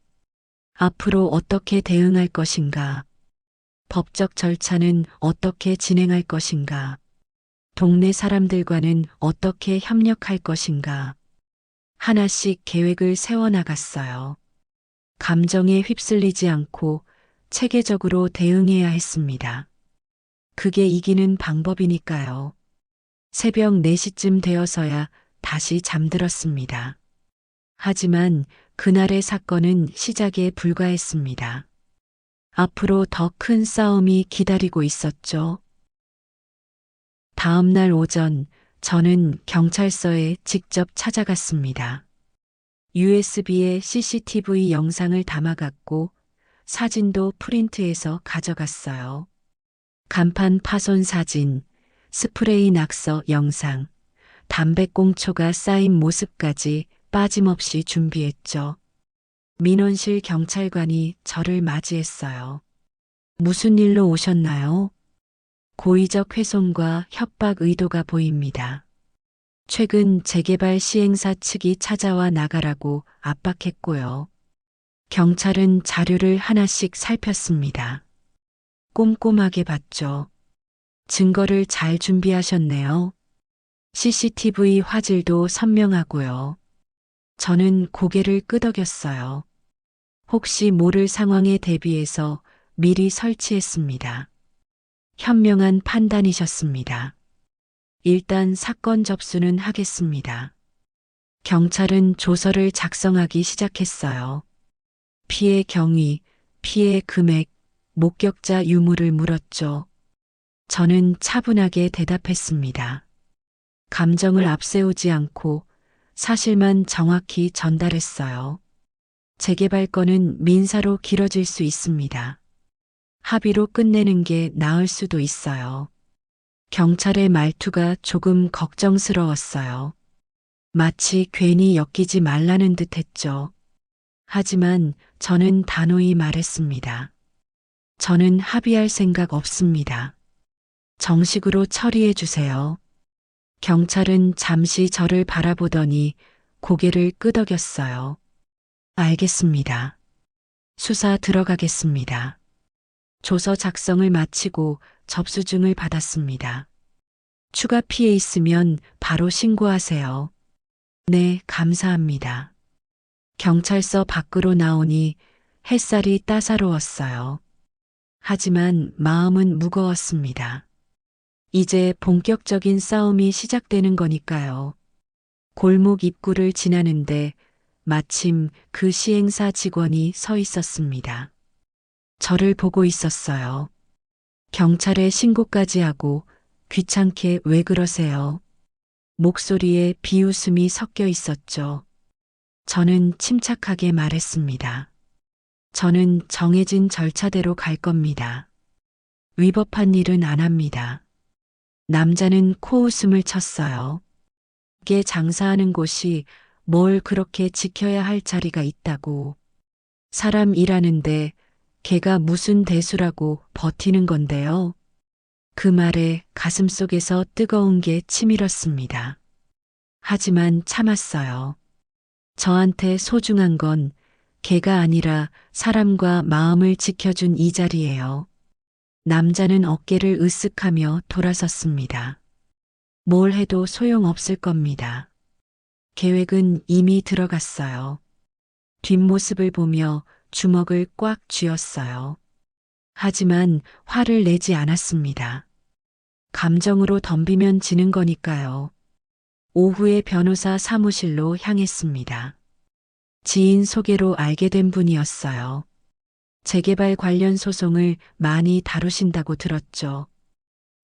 앞으로 어떻게 대응할 것인가? 법적 절차는 어떻게 진행할 것인가? 동네 사람들과는 어떻게 협력할 것인가? 하나씩 계획을 세워나갔어요. 감정에 휩쓸리지 않고 체계적으로 대응해야 했습니다. 그게 이기는 방법이니까요. 새벽 4시쯤 되어서야 다시 잠들었습니다. 하지만 그날의 사건은 시작에 불과했습니다. 앞으로 더 큰 싸움이 기다리고 있었죠. 다음 날 오전, 저는 경찰서에 직접 찾아갔습니다. USB에 CCTV 영상을 담아갔고 사진도 프린트해서 가져갔어요. 간판 파손 사진, 스프레이 낙서 영상, 담배꽁초가 쌓인 모습까지 빠짐없이 준비했죠. 민원실 경찰관이 저를 맞이했어요. 무슨 일로 오셨나요? 고의적 훼손과 협박 의도가 보입니다. 최근 재개발 시행사 측이 찾아와 나가라고 압박했고요. 경찰은 자료를 하나씩 살폈습니다. 꼼꼼하게 봤죠. 증거를 잘 준비하셨네요. CCTV 화질도 선명하고요. 저는 고개를 끄덕였어요. 혹시 모를 상황에 대비해서 미리 설치했습니다. 현명한 판단이셨습니다. 일단 사건 접수는 하겠습니다. 경찰은 조서를 작성하기 시작했어요. 피해 경위, 피해 금액, 목격자 유무를 물었죠. 저는 차분하게 대답했습니다. 감정을 앞세우지 않고 사실만 정확히 전달했어요. 재개발 건은 민사로 길어질 수 있습니다. 합의로 끝내는 게 나을 수도 있어요. 경찰의 말투가 조금 걱정스러웠어요. 마치 괜히 엮이지 말라는 듯 했죠. 하지만 저는 단호히 말했습니다. 저는 합의할 생각 없습니다. 정식으로 처리해 주세요. 경찰은 잠시 저를 바라보더니 고개를 끄덕였어요. 알겠습니다. 수사 들어가겠습니다. 조서 작성을 마치고 접수증을 받았습니다. 추가 피해 있으면 바로 신고하세요. 네, 감사합니다. 경찰서 밖으로 나오니 햇살이 따사로웠어요. 하지만 마음은 무거웠습니다. 이제 본격적인 싸움이 시작되는 거니까요. 골목 입구를 지나는데 마침 그 시행사 직원이 서 있었습니다. 저를 보고 있었어요. 경찰에 신고까지 하고 귀찮게 왜 그러세요? 목소리에 비웃음이 섞여 있었죠. 저는 침착하게 말했습니다. 저는 정해진 절차대로 갈 겁니다. 위법한 일은 안 합니다. 남자는 코웃음을 쳤어요. 게 장사하는 곳이 뭘 그렇게 지켜야 할 자리가 있다고. 사람 일하는데 걔가 무슨 대수라고 버티는 건데요. 그 말에 가슴속에서 뜨거운 게 치밀었습니다. 하지만 참았어요. 저한테 소중한 건 걔가 아니라 사람과 마음을 지켜준 이 자리예요. 남자는 어깨를 으쓱하며 돌아섰습니다. 뭘 해도 소용없을 겁니다. 계획은 이미 들어갔어요. 뒷모습을 보며 주먹을 꽉 쥐었어요. 하지만 화를 내지 않았습니다. 감정으로 덤비면 지는 거니까요. 오후에 변호사 사무실로 향했습니다. 지인 소개로 알게 된 분이었어요. 재개발 관련 소송을 많이 다루신다고 들었죠.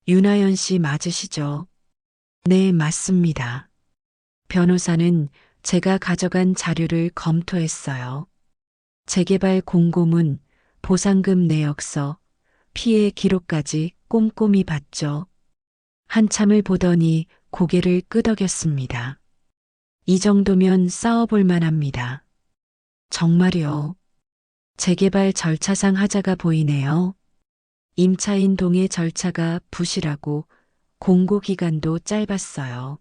윤하연 씨 맞으시죠? 네, 맞습니다. 변호사는 제가 가져간 자료를 검토했어요. 재개발 공고문, 보상금 내역서, 피해 기록까지 꼼꼼히 봤죠. 한참을 보더니 고개를 끄덕였습니다. 이 정도면 싸워볼 만합니다. 정말요. 재개발 절차상 하자가 보이네요. 임차인 동의 절차가 부실하고 공고 기간도 짧았어요.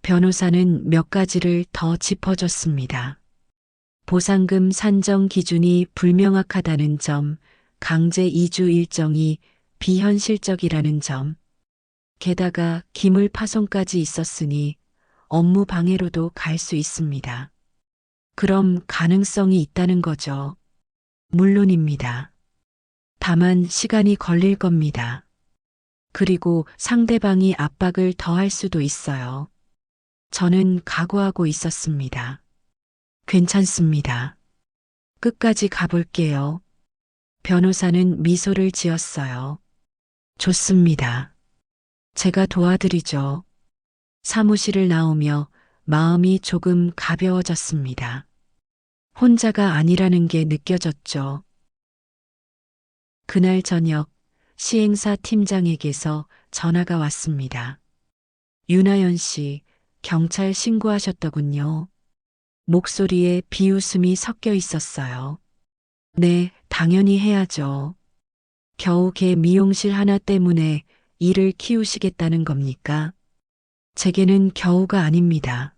변호사는 몇 가지를 더 짚어줬습니다. 보상금 산정 기준이 불명확하다는 점, 강제 이주 일정이 비현실적이라는 점, 게다가 기물 파손까지 있었으니 업무 방해로도 갈 수 있습니다. 그럼 가능성이 있다는 거죠. 물론입니다. 다만 시간이 걸릴 겁니다. 그리고 상대방이 압박을 더할 수도 있어요. 저는 각오하고 있었습니다. 괜찮습니다. 끝까지 가볼게요. 변호사는 미소를 지었어요. 좋습니다. 제가 도와드리죠. 사무실을 나오며 마음이 조금 가벼워졌습니다. 혼자가 아니라는 게 느껴졌죠. 그날 저녁 시행사 팀장에게서 전화가 왔습니다. 윤하연 씨, 경찰 신고하셨더군요. 목소리에 비웃음이 섞여 있었어요. 네, 당연히 해야죠. 겨우 걔 미용실 하나 때문에 일을 키우시겠다는 겁니까? 제게는 겨우가 아닙니다.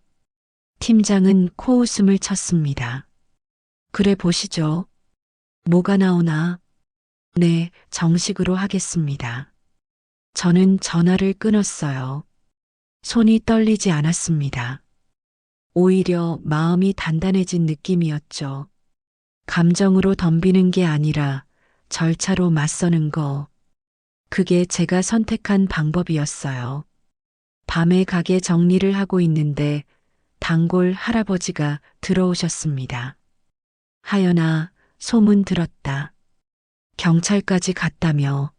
팀장은 코웃음을 쳤습니다. 그래 보시죠. 뭐가 나오나? 네, 정식으로 하겠습니다. 저는 전화를 끊었어요. 손이 떨리지 않았습니다. 오히려 마음이 단단해진 느낌이었죠. 감정으로 덤비는 게 아니라 절차로 맞서는 거. 그게 제가 선택한 방법이었어요. 밤에 가게 정리를 하고 있는데 단골 할아버지가 들어오셨습니다. 하연아, 소문 들었다. 경찰까지 갔다며.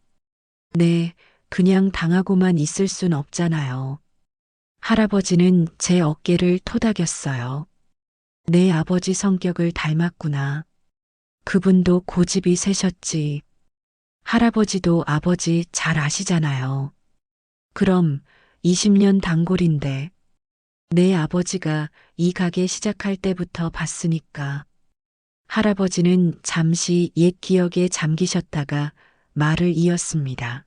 네, 그냥 당하고만 있을 순 없잖아요. 할아버지는 제 어깨를 토닥였어요. 내 아버지 성격을 닮았구나. 그분도 고집이 세셨지. 할아버지도 아버지 잘 아시잖아요. 그럼 20년 단골인데 내 아버지가 이 가게 시작할 때부터 봤으니까. 할아버지는 잠시 옛 기억에 잠기셨다가 말을 이었습니다.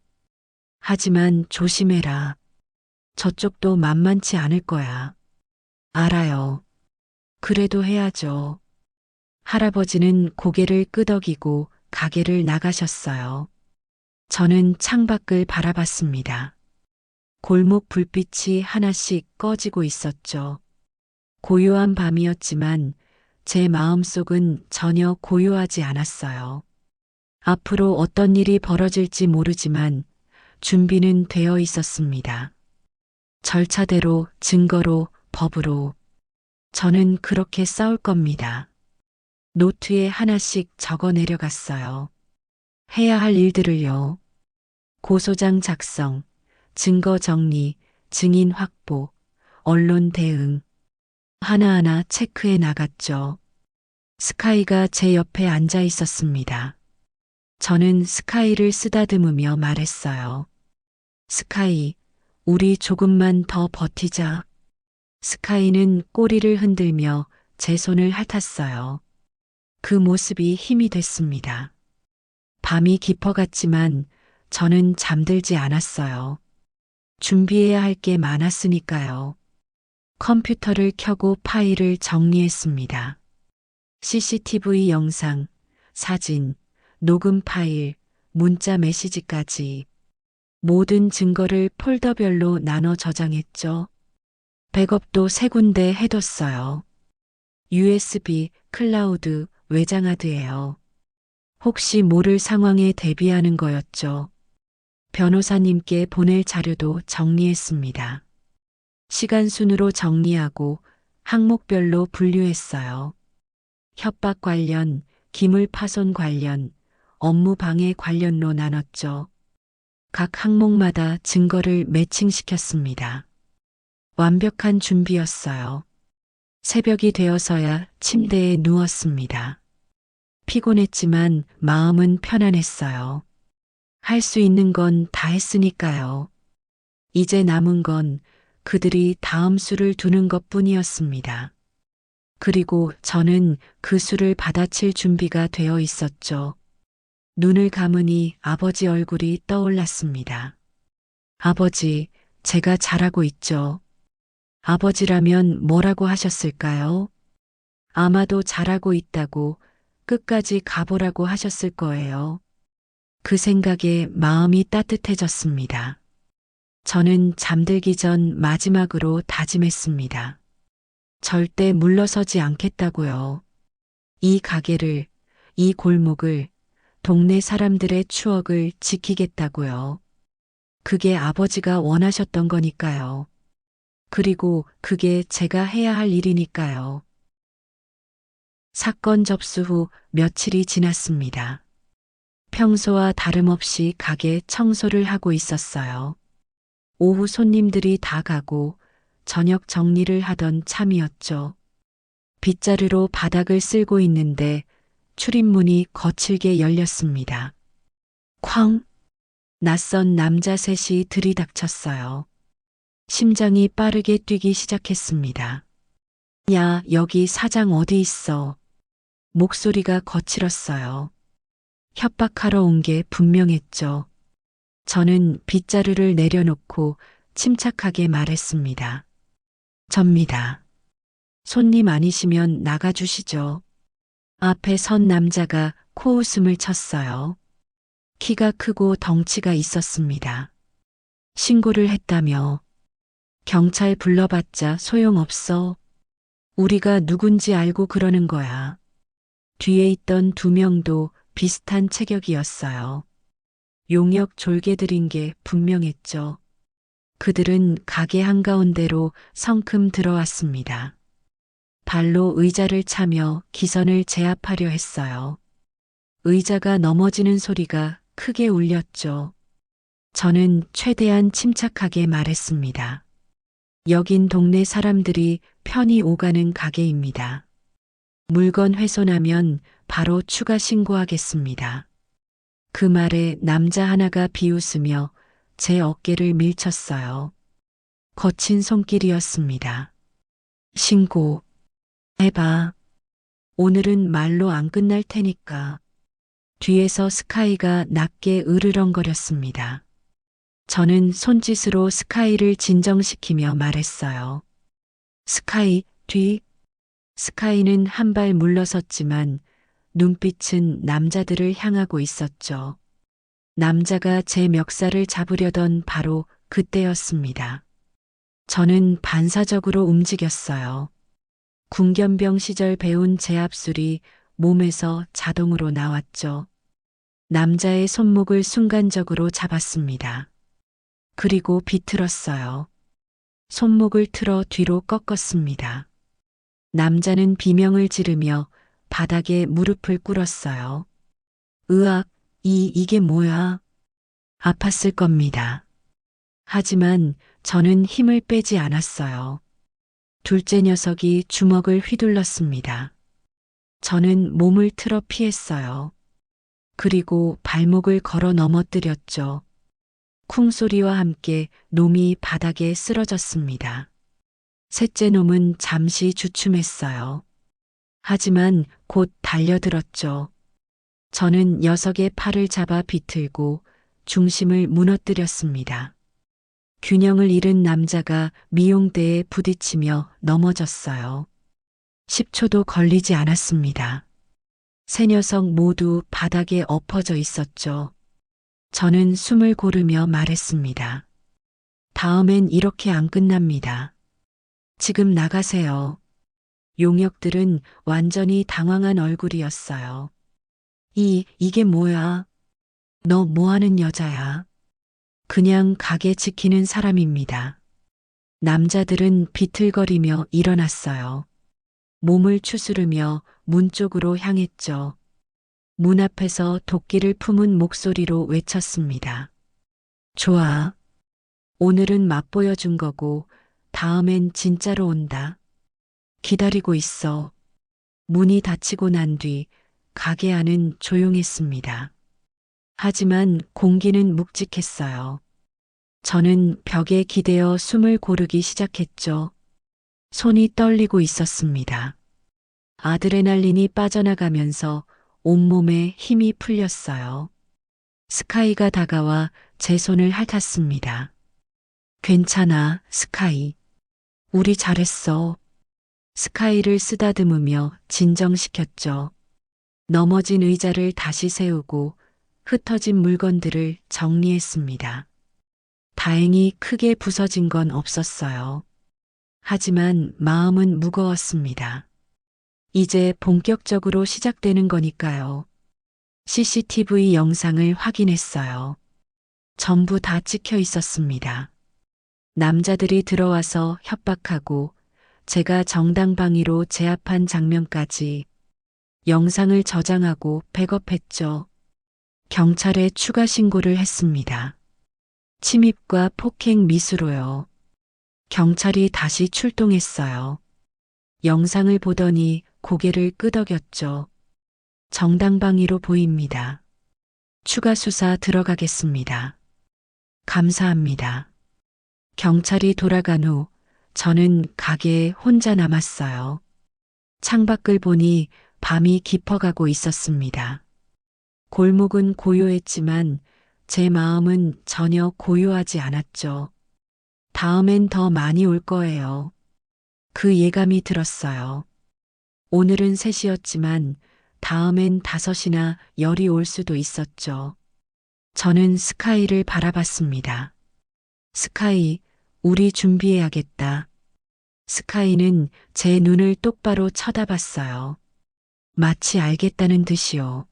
하지만 조심해라. 저쪽도 만만치 않을 거야. 알아요. 그래도 해야죠. 할아버지는 고개를 끄덕이고 가게를 나가셨어요. 저는 창밖을 바라봤습니다. 골목 불빛이 하나씩 꺼지고 있었죠. 고요한 밤이었지만 제 마음속은 전혀 고요하지 않았어요. 앞으로 어떤 일이 벌어질지 모르지만 준비는 되어 있었습니다. 절차대로, 증거로, 법으로. 저는 그렇게 싸울 겁니다. 노트에 하나씩 적어 내려갔어요. 해야 할 일들을요. 고소장 작성, 증거 정리, 증인 확보, 언론 대응. 하나하나 체크해 나갔죠. 스카이가 제 옆에 앉아 있었습니다. 저는 스카이를 쓰다듬으며 말했어요. 스카이, 우리 조금만 더 버티자. 스카이는 꼬리를 흔들며 제 손을 핥았어요. 그 모습이 힘이 됐습니다. 밤이 깊어갔지만 저는 잠들지 않았어요. 준비해야 할 게 많았으니까요. 컴퓨터를 켜고 파일을 정리했습니다. CCTV 영상, 사진, 녹음 파일, 문자 메시지까지 모든 증거를 폴더별로 나눠 저장했죠. 백업도 3군데 해뒀어요. USB, 클라우드, 외장하드예요. 혹시 모를 상황에 대비하는 거였죠. 변호사님께 보낼 자료도 정리했습니다. 시간 순으로 정리하고 항목별로 분류했어요. 협박 관련, 기물 파손 관련, 업무 방해 관련로 나눴죠. 각 항목마다 증거를 매칭시켰습니다. 완벽한 준비였어요. 새벽이 되어서야 침대에 누웠습니다. 피곤했지만 마음은 편안했어요. 할 수 있는 건 다 했으니까요. 이제 남은 건 그들이 다음 수를 두는 것뿐이었습니다. 그리고 저는 그 수를 받아칠 준비가 되어 있었죠. 눈을 감으니 아버지 얼굴이 떠올랐습니다. 아버지, 제가 잘하고 있죠. 아버지라면 뭐라고 하셨을까요? 아마도 잘하고 있다고 끝까지 가보라고 하셨을 거예요. 그 생각에 마음이 따뜻해졌습니다. 저는 잠들기 전 마지막으로 다짐했습니다. 절대 물러서지 않겠다고요. 이 가게를, 이 골목을, 동네 사람들의 추억을 지키겠다고요. 그게 아버지가 원하셨던 거니까요. 그리고 그게 제가 해야 할 일이니까요. 사건 접수 후 며칠이 지났습니다. 평소와 다름없이 가게 청소를 하고 있었어요. 오후 손님들이 다 가고 저녁 정리를 하던 참이었죠. 빗자루로 바닥을 쓸고 있는데 출입문이 거칠게 열렸습니다. 쾅! 낯선 남자 셋이 들이닥쳤어요. 심장이 빠르게 뛰기 시작했습니다. 야, 여기 사장 어디 있어? 목소리가 거칠었어요. 협박하러 온 게 분명했죠. 저는 빗자루를 내려놓고 침착하게 말했습니다. 접니다. 손님 아니시면 나가주시죠. 앞에 선 남자가 코웃음을 쳤어요. 키가 크고 덩치가 있었습니다. 신고를 했다며. 경찰 불러봤자 소용없어. 우리가 누군지 알고 그러는 거야. 뒤에 있던 2명도 비슷한 체격이었어요. 용역 졸개들인 게 분명했죠. 그들은 가게 한가운데로 성큼 들어왔습니다. 발로 의자를 차며 기선을 제압하려 했어요. 의자가 넘어지는 소리가 크게 울렸죠. 저는 최대한 침착하게 말했습니다. 여긴 동네 사람들이 편히 오가는 가게입니다. 물건 훼손하면 바로 추가 신고하겠습니다. 그 말에 남자 하나가 비웃으며 제 어깨를 밀쳤어요. 거친 손길이었습니다. 신고 해봐. 오늘은 말로 안 끝날 테니까. 뒤에서 스카이가 낮게 으르렁거렸습니다. 저는 손짓으로 스카이를 진정시키며 말했어요. 스카이, 뒤. 스카이는 한 발 물러섰지만 눈빛은 남자들을 향하고 있었죠. 남자가 제 멱살을 잡으려던 바로 그때였습니다. 저는 반사적으로 움직였어요. 군견병 시절 배운 제압술이 몸에서 자동으로 나왔죠. 남자의 손목을 순간적으로 잡았습니다. 그리고 비틀었어요. 손목을 틀어 뒤로 꺾었습니다. 남자는 비명을 지르며 바닥에 무릎을 꿇었어요. 으악, 이게 뭐야? 아팠을 겁니다. 하지만 저는 힘을 빼지 않았어요. 둘째 녀석이 주먹을 휘둘렀습니다. 저는 몸을 틀어 피했어요. 그리고 발목을 걸어 넘어뜨렸죠. 쿵소리와 함께 놈이 바닥에 쓰러졌습니다. 셋째 놈은 잠시 주춤했어요. 하지만 곧 달려들었죠. 저는 녀석의 팔을 잡아 비틀고 중심을 무너뜨렸습니다. 균형을 잃은 남자가 미용대에 부딪히며 넘어졌어요. 10초도 걸리지 않았습니다. 세 녀석 모두 바닥에 엎어져 있었죠. 저는 숨을 고르며 말했습니다. 다음엔 이렇게 안 끝납니다. 지금 나가세요. 용역들은 완전히 당황한 얼굴이었어요. 이게 뭐야? 너 뭐하는 여자야? 그냥 가게 지키는 사람입니다. 남자들은 비틀거리며 일어났어요. 몸을 추스르며 문 쪽으로 향했죠. 문 앞에서 도끼를 품은 목소리로 외쳤습니다. 좋아. 오늘은 맛보여준 거고 다음엔 진짜로 온다. 기다리고 있어. 문이 닫히고 난 뒤 가게 안은 조용했습니다. 하지만 공기는 묵직했어요. 저는 벽에 기대어 숨을 고르기 시작했죠. 손이 떨리고 있었습니다. 아드레날린이 빠져나가면서 온몸에 힘이 풀렸어요. 스카이가 다가와 제 손을 핥았습니다. 괜찮아, 스카이. 우리 잘했어. 스카이를 쓰다듬으며 진정시켰죠. 넘어진 의자를 다시 세우고 흩어진 물건들을 정리했습니다. 다행히 크게 부서진 건 없었어요. 하지만 마음은 무거웠습니다. 이제 본격적으로 시작되는 거니까요. CCTV 영상을 확인했어요. 전부 다 찍혀 있었습니다. 남자들이 들어와서 협박하고 제가 정당방위로 제압한 장면까지 영상을 저장하고 백업했죠. 경찰에 추가 신고를 했습니다. 침입과 폭행 미수로요. 경찰이 다시 출동했어요. 영상을 보더니 고개를 끄덕였죠. 정당방위로 보입니다. 추가 수사 들어가겠습니다. 감사합니다. 경찰이 돌아간 후 저는 가게에 혼자 남았어요. 창밖을 보니 밤이 깊어가고 있었습니다. 골목은 고요했지만 제 마음은 전혀 고요하지 않았죠. 다음엔 더 많이 올 거예요. 그 예감이 들었어요. 오늘은 3시였지만 다음엔 5이나 10이 올 수도 있었죠. 저는 스카이를 바라봤습니다. 스카이, 우리 준비해야겠다. 스카이는 제 눈을 똑바로 쳐다봤어요. 마치 알겠다는 듯이요.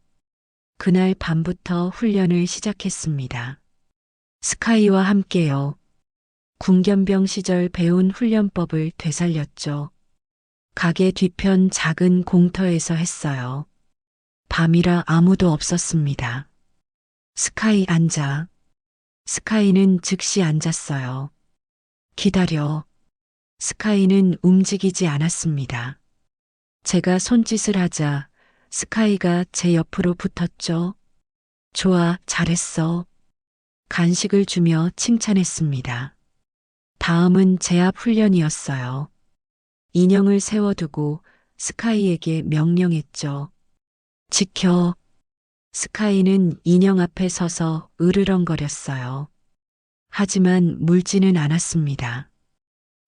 그날 밤부터 훈련을 시작했습니다. 스카이와 함께요. 군견병 시절 배운 훈련법을 되살렸죠. 가게 뒤편 작은 공터에서 했어요. 밤이라 아무도 없었습니다. 스카이 앉아. 스카이는 즉시 앉았어요. 기다려. 스카이는 움직이지 않았습니다. 제가 손짓을 하자 스카이가 제 옆으로 붙었죠. 좋아, 잘했어. 간식을 주며 칭찬했습니다. 다음은 제압 훈련이었어요. 인형을 세워두고 스카이에게 명령했죠. 지켜. 스카이는 인형 앞에 서서 으르렁거렸어요. 하지만 물지는 않았습니다.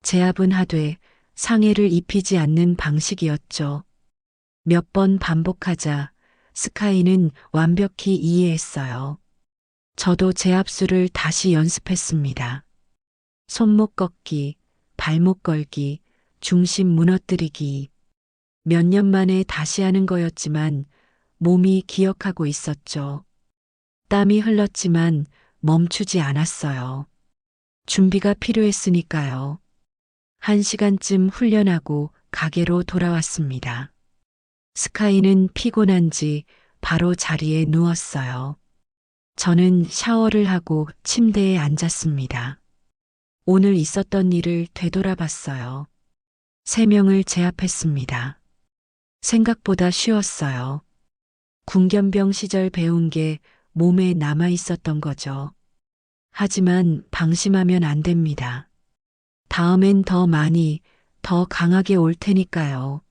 제압은 하되 상해를 입히지 않는 방식이었죠. 몇 번 반복하자 스카이는 완벽히 이해했어요. 저도 제압수를 다시 연습했습니다. 손목 꺾기, 발목 걸기, 중심 무너뜨리기. 몇 년 만에 다시 하는 거였지만 몸이 기억하고 있었죠. 땀이 흘렀지만 멈추지 않았어요. 준비가 필요했으니까요. 1시간쯤 훈련하고 가게로 돌아왔습니다. 스카이는 피곤한지 바로 자리에 누웠어요. 저는 샤워를 하고 침대에 앉았습니다. 오늘 있었던 일을 되돌아봤어요. 3명을 제압했습니다. 생각보다 쉬웠어요. 군견병 시절 배운 게 몸에 남아 있었던 거죠. 하지만 방심하면 안 됩니다. 다음엔 더 많이, 더 강하게 올 테니까요.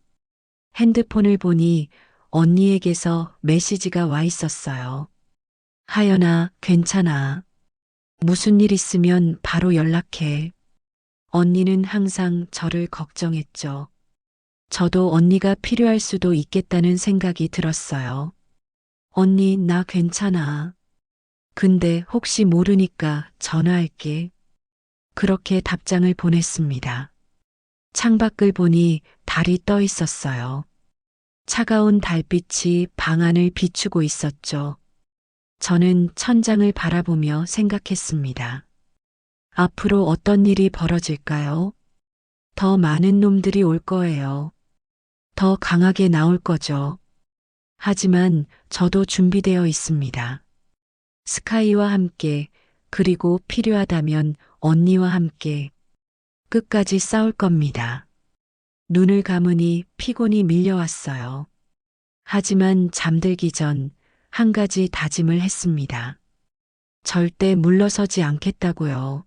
핸드폰을 보니 언니에게서 메시지가 와 있었어요. 하연아, 괜찮아. 무슨 일 있으면 바로 연락해. 언니는 항상 저를 걱정했죠. 저도 언니가 필요할 수도 있겠다는 생각이 들었어요. 언니, 나 괜찮아. 근데 혹시 모르니까 전화할게. 그렇게 답장을 보냈습니다. 창밖을 보니 달이 떠 있었어요. 차가운 달빛이 방 안을 비추고 있었죠. 저는 천장을 바라보며 생각했습니다. 앞으로 어떤 일이 벌어질까요? 더 많은 놈들이 올 거예요. 더 강하게 나올 거죠. 하지만 저도 준비되어 있습니다. 스카이와 함께, 그리고 필요하다면 언니와 함께 끝까지 싸울 겁니다. 눈을 감으니 피곤이 밀려왔어요. 하지만 잠들기 전 한 가지 다짐을 했습니다. 절대 물러서지 않겠다고요.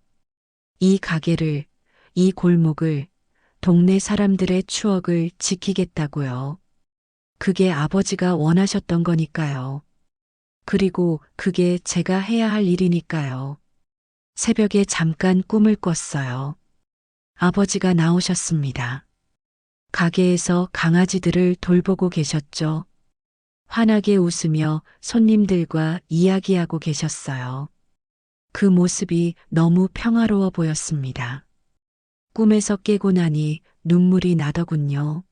이 가게를, 이 골목을, 동네 사람들의 추억을 지키겠다고요. 그게 아버지가 원하셨던 거니까요. 그리고 그게 제가 해야 할 일이니까요. 새벽에 잠깐 꿈을 꿨어요. 아버지가 나오셨습니다. 가게에서 강아지들을 돌보고 계셨죠. 환하게 웃으며 손님들과 이야기하고 계셨어요. 그 모습이 너무 평화로워 보였습니다. 꿈에서 깨고 나니 눈물이 나더군요.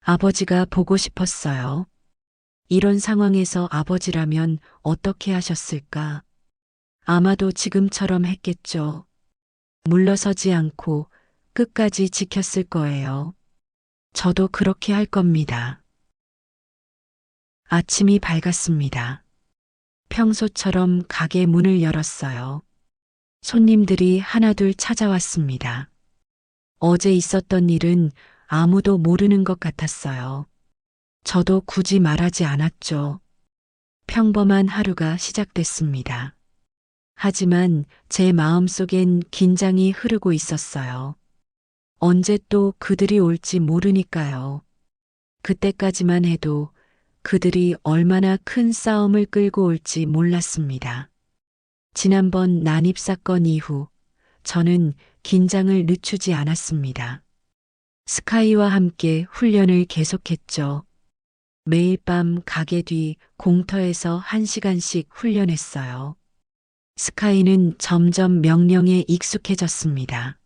아버지가 보고 싶었어요. 이런 상황에서 아버지라면 어떻게 하셨을까? 아마도 지금처럼 했겠죠. 물러서지 않고 끝까지 지켰을 거예요. 저도 그렇게 할 겁니다. 아침이 밝았습니다. 평소처럼 가게 문을 열었어요. 손님들이 하나둘 찾아왔습니다. 어제 있었던 일은 아무도 모르는 것 같았어요. 저도 굳이 말하지 않았죠. 평범한 하루가 시작됐습니다. 하지만 제 마음속엔 긴장이 흐르고 있었어요. 언제 또 그들이 올지 모르니까요. 그때까지만 해도 그들이 얼마나 큰 싸움을 끌고 올지 몰랐습니다. 지난번 난입 사건 이후 저는 긴장을 늦추지 않았습니다. 스카이와 함께 훈련을 계속했죠. 매일 밤 가게 뒤 공터에서 1시간씩 훈련했어요. 스카이는 점점 명령에 익숙해졌습니다.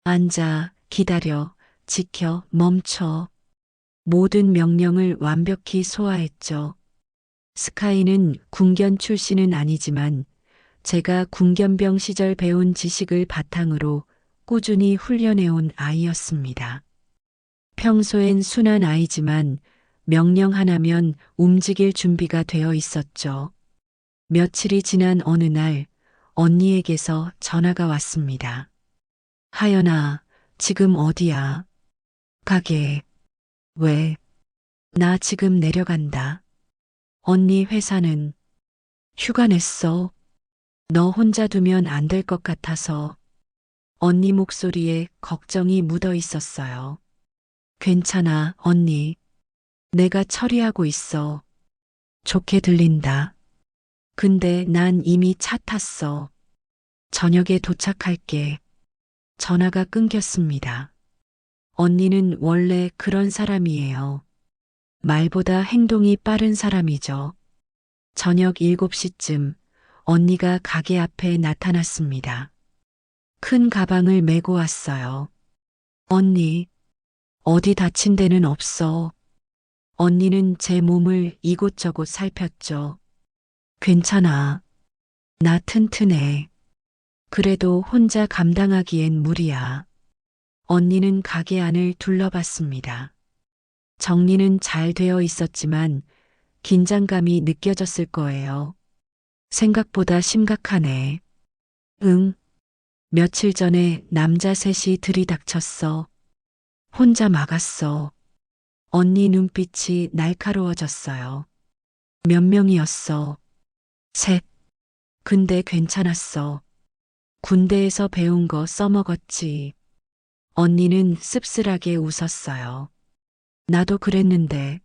앉아, 기다려, 지켜, 멈춰. 모든 명령을 완벽히 소화했죠. 스카이는 군견 출신은 아니지만 제가 군견병 시절 배운 지식을 바탕으로 꾸준히 훈련해온 아이였습니다. 평소엔 순한 아이지만 명령 하나면 움직일 준비가 되어 있었죠. 며칠이 지난 어느 날 언니에게서 전화가 왔습니다. 하연아, 지금 어디야? 가게. 왜? 나 지금 내려간다. 언니 회사는 휴가 냈어. 너 혼자 두면 안 될 것 같아서. 언니 목소리에 걱정이 묻어 있었어요. 괜찮아, 언니. 내가 처리하고 있어. 좋게 들린다. 근데 난 이미 차 탔어. 저녁에 도착할게. 전화가 끊겼습니다. 언니는 원래 그런 사람이에요. 말보다 행동이 빠른 사람이죠. 저녁 7시쯤 언니가 가게 앞에 나타났습니다. 큰 가방을 메고 왔어요. 언니, 어디 다친 데는 없어. 언니는 제 몸을 이곳저곳 살폈죠. 괜찮아. 나 튼튼해. 그래도 혼자 감당하기엔 무리야. 언니는 가게 안을 둘러봤습니다. 정리는 잘 되어 있었지만 긴장감이 느껴졌을 거예요. 생각보다 심각하네. 응. 며칠 전에 남자 셋이 들이닥쳤어. 혼자 막았어. 언니 눈빛이 날카로워졌어요. 몇 명이었어? 셋. 근데 괜찮았어. 군대에서 배운 거 써먹었지. 언니는 씁쓸하게 웃었어요. 나도 그랬는데.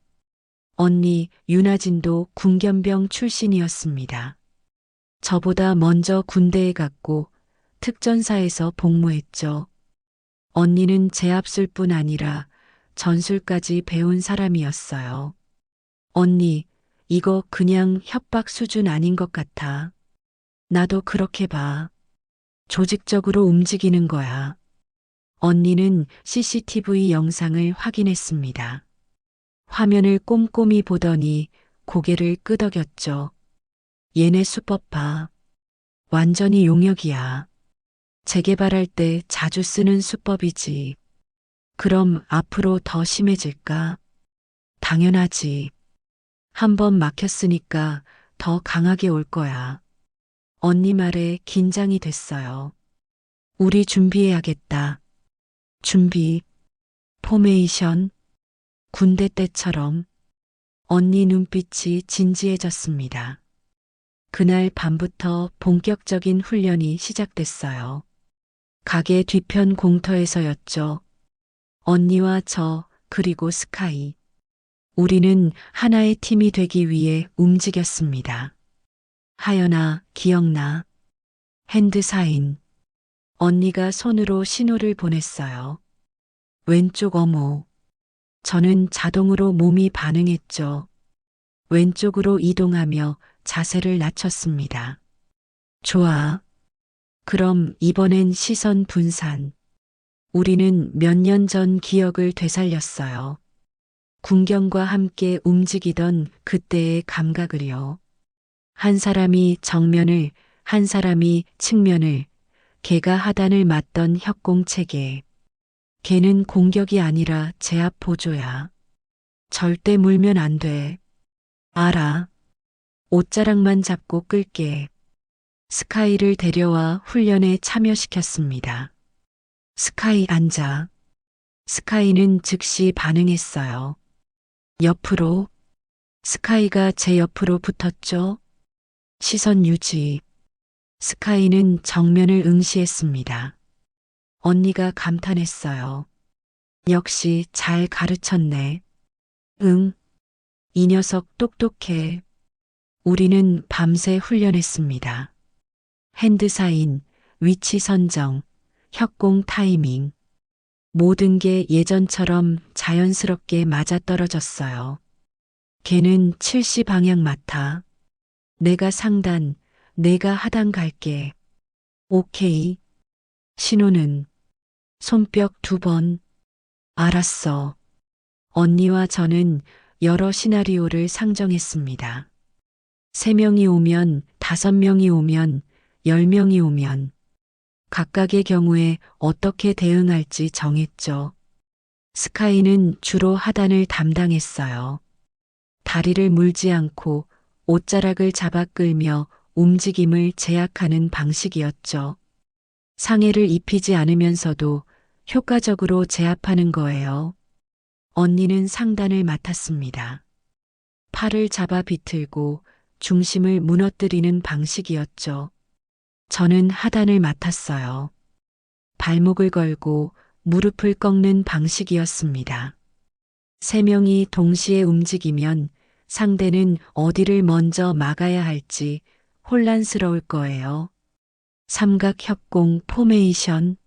언니 윤아진도 군견병 출신이었습니다. 저보다 먼저 군대에 갔고 특전사에서 복무했죠. 언니는 제압술뿐 아니라 전술까지 배운 사람이었어요. 언니, 이거 그냥 협박 수준 아닌 것 같아. 나도 그렇게 봐. 조직적으로 움직이는 거야. 언니는 CCTV 영상을 확인했습니다. 화면을 꼼꼼히 보더니 고개를 끄덕였죠. 얘네 수법 봐. 완전히 용역이야. 재개발할 때 자주 쓰는 수법이지. 그럼 앞으로 더 심해질까? 당연하지. 한번 막혔으니까 더 강하게 올 거야. 언니 말에 긴장이 됐어요. 우리 준비해야겠다. 준비, 포메이션, 군대 때처럼. 언니 눈빛이 진지해졌습니다. 그날 밤부터 본격적인 훈련이 시작됐어요. 가게 뒤편 공터에서였죠. 언니와 저, 그리고 스카이. 우리는 하나의 팀이 되기 위해 움직였습니다. 하연아, 기억나? 핸드사인. 언니가 손으로 신호를 보냈어요. 왼쪽 어모. 저는 자동으로 몸이 반응했죠. 왼쪽으로 이동하며 자세를 낮췄습니다. 좋아. 그럼 이번엔 시선 분산. 우리는 몇 년 전 기억을 되살렸어요. 군경과 함께 움직이던 그때의 감각을요. 한 사람이 정면을, 한 사람이 측면을, 걔가 하단을 맞던 협공체계. 걔는 공격이 아니라 제압 보조야. 절대 물면 안 돼. 알아. 옷자락만 잡고 끌게. 스카이를 데려와 훈련에 참여시켰습니다. 스카이 앉아. 스카이는 즉시 반응했어요. 옆으로. 스카이가 제 옆으로 붙었죠. 시선 유지. 스카이는 정면을 응시했습니다. 언니가 감탄했어요. 역시 잘 가르쳤네. 응. 이 녀석 똑똑해. 우리는 밤새 훈련했습니다. 핸드사인, 위치 선정, 협공 타이밍. 모든 게 예전처럼 자연스럽게 맞아떨어졌어요. 걔는 70 방향 맡아. 내가 상단, 내가 하단 갈게. 오케이. 신호는 손뼉 2번. 알았어. 언니와 저는 여러 시나리오를 상정했습니다. 3명이 오면, 5명이 오면, 10명이 오면 각각의 경우에 어떻게 대응할지 정했죠. 스카이는 주로 하단을 담당했어요. 다리를 물지 않고 옷자락을 잡아 끌며 움직임을 제약하는 방식이었죠. 상해를 입히지 않으면서도 효과적으로 제압하는 거예요. 언니는 상단을 맡았습니다. 팔을 잡아 비틀고 중심을 무너뜨리는 방식이었죠. 저는 하단을 맡았어요. 발목을 걸고 무릎을 꺾는 방식이었습니다. 3명이 동시에 움직이면 상대는 어디를 먼저 막아야 할지 혼란스러울 거예요. 삼각협공 포메이션.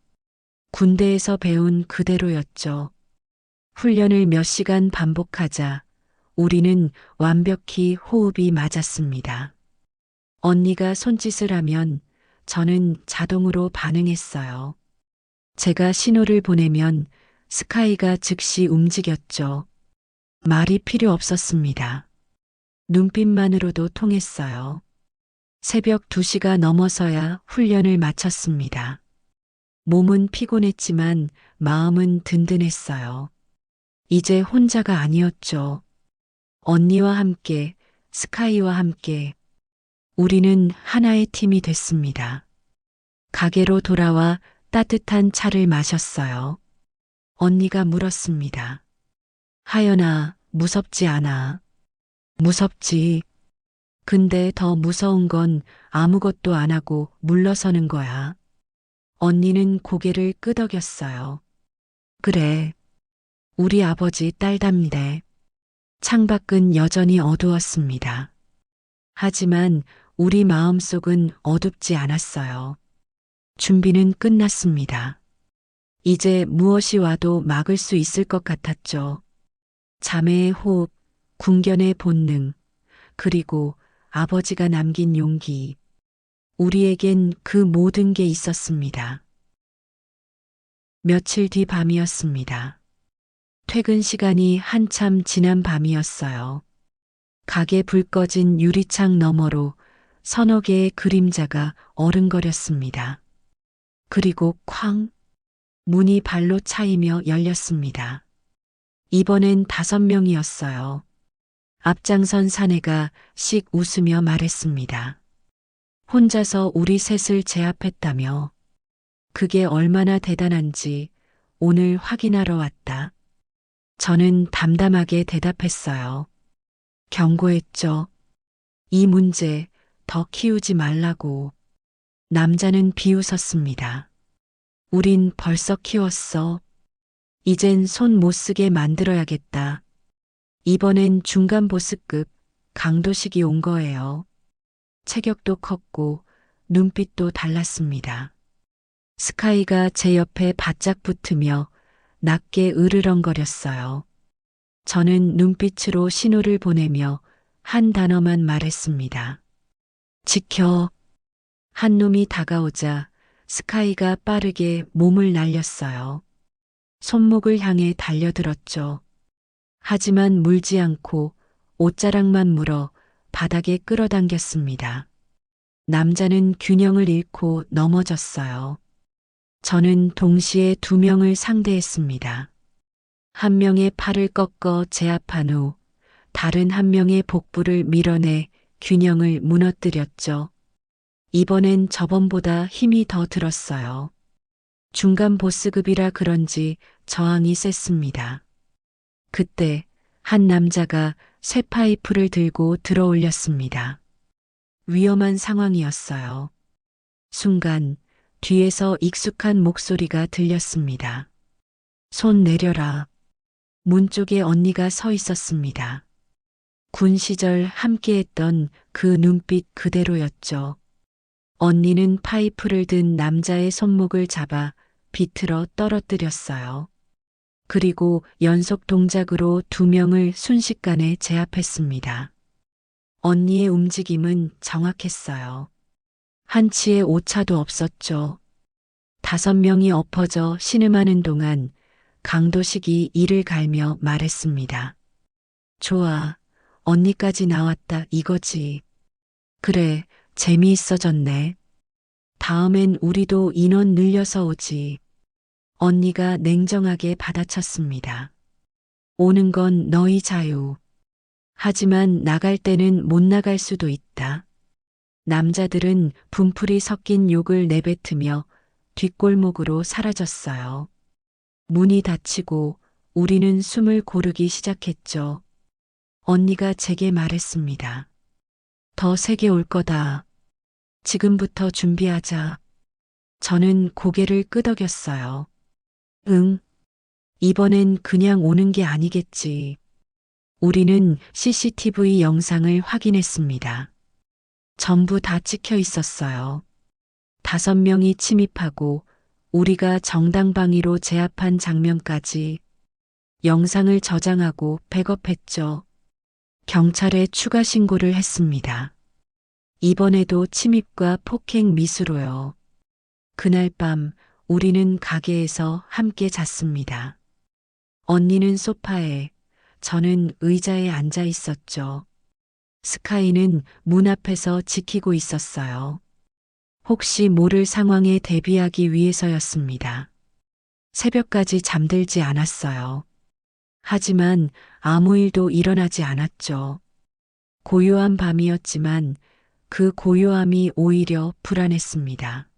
군대에서 배운 그대로였죠. 훈련을 몇 시간 반복하자 우리는 완벽히 호흡이 맞았습니다. 언니가 손짓을 하면 저는 자동으로 반응했어요. 제가 신호를 보내면 스카이가 즉시 움직였죠. 말이 필요 없었습니다. 눈빛만으로도 통했어요. 새벽 2시가 넘어서야 훈련을 마쳤습니다. 몸은 피곤했지만 마음은 든든했어요. 이제 혼자가 아니었죠. 언니와 함께, 스카이와 함께 우리는 하나의 팀이 됐습니다. 가게로 돌아와 따뜻한 차를 마셨어요. 언니가 물었습니다. 하연아, 무섭지 않아? 무섭지. 근데 더 무서운 건 아무것도 안 하고 물러서는 거야. 언니는 고개를 끄덕였어요. 그래. 우리 아버지 딸답네. 창밖은 여전히 어두웠습니다. 하지만 우리 마음속은 어둡지 않았어요. 준비는 끝났습니다. 이제 무엇이 와도 막을 수 있을 것 같았죠. 자매의 호흡, 궁견의 본능, 그리고 아버지가 남긴 용기. 우리에겐 그 모든 게 있었습니다. 며칠 뒤 밤이었습니다. 퇴근 시간이 한참 지난 밤이었어요. 가게 불 꺼진 유리창 너머로 서너 개의 그림자가 어른거렸습니다. 그리고 쾅! 문이 발로 차이며 열렸습니다. 이번엔 5명이었어요. 앞장선 사내가 씩 웃으며 말했습니다. 혼자서 우리 셋을 제압했다며. 그게 얼마나 대단한지 오늘 확인하러 왔다. 저는 담담하게 대답했어요. 경고했죠. 이 문제 더 키우지 말라고. 남자는 비웃었습니다. 우린 벌써 키웠어. 이젠 손 못 쓰게 만들어야겠다. 이번엔 중간 보스급 강도식이 온 거예요. 체격도 컸고 눈빛도 달랐습니다. 스카이가 제 옆에 바짝 붙으며 낮게 으르렁거렸어요. 저는 눈빛으로 신호를 보내며 한 단어만 말했습니다. 지켜. 한 놈이 다가오자 스카이가 빠르게 몸을 날렸어요. 손목을 향해 달려들었죠. 하지만 물지 않고 옷자락만 물어 바닥에 끌어당겼습니다. 남자는 균형을 잃고 넘어졌어요. 저는 동시에 2명을 상대했습니다. 한 명의 팔을 꺾어 제압한 후 다른 한 명의 복부를 밀어내 균형을 무너뜨렸죠. 이번엔 저번보다 힘이 더 들었어요. 중간 보스급이라 그런지 저항이 셌습니다. 그때 한 남자가 쇠파이프를 들고 들어올렸습니다. 위험한 상황이었어요. 순간 뒤에서 익숙한 목소리가 들렸습니다. 손 내려라. 문 쪽에 언니가 서 있었습니다. 군 시절 함께했던 그 눈빛 그대로였죠. 언니는 파이프를 든 남자의 손목을 잡아 비틀어 떨어뜨렸어요. 그리고 연속 동작으로 2명을 순식간에 제압했습니다. 언니의 움직임은 정확했어요. 한치의 오차도 없었죠. 5명이 엎어져 신음하는 동안 강도식이 이를 갈며 말했습니다. 좋아, 언니까지 나왔다 이거지. 그래, 재미있어졌네. 다음엔 우리도 인원 늘려서 오지. 언니가 냉정하게 받아쳤습니다. 오는 건 너희 자유. 하지만 나갈 때는 못 나갈 수도 있다. 남자들은 분풀이 섞인 욕을 내뱉으며 뒷골목으로 사라졌어요. 문이 닫히고 우리는 숨을 고르기 시작했죠. 언니가 제게 말했습니다. 더 세게 올 거다. 지금부터 준비하자. 저는 고개를 끄덕였어요. 응. 이번엔 그냥 오는 게 아니겠지. 우리는 CCTV 영상을 확인했습니다. 전부 다 찍혀 있었어요. 5명이 침입하고 우리가 정당방위로 제압한 장면까지. 영상을 저장하고 백업했죠. 경찰에 추가 신고를 했습니다. 이번에도 침입과 폭행 미수로요. 그날 밤 우리는 가게에서 함께 잤습니다. 언니는 소파에, 저는 의자에 앉아 있었죠. 스카이는 문 앞에서 지키고 있었어요. 혹시 모를 상황에 대비하기 위해서였습니다. 새벽까지 잠들지 않았어요. 하지만 아무 일도 일어나지 않았죠. 고요한 밤이었지만 그 고요함이 오히려 불안했습니다.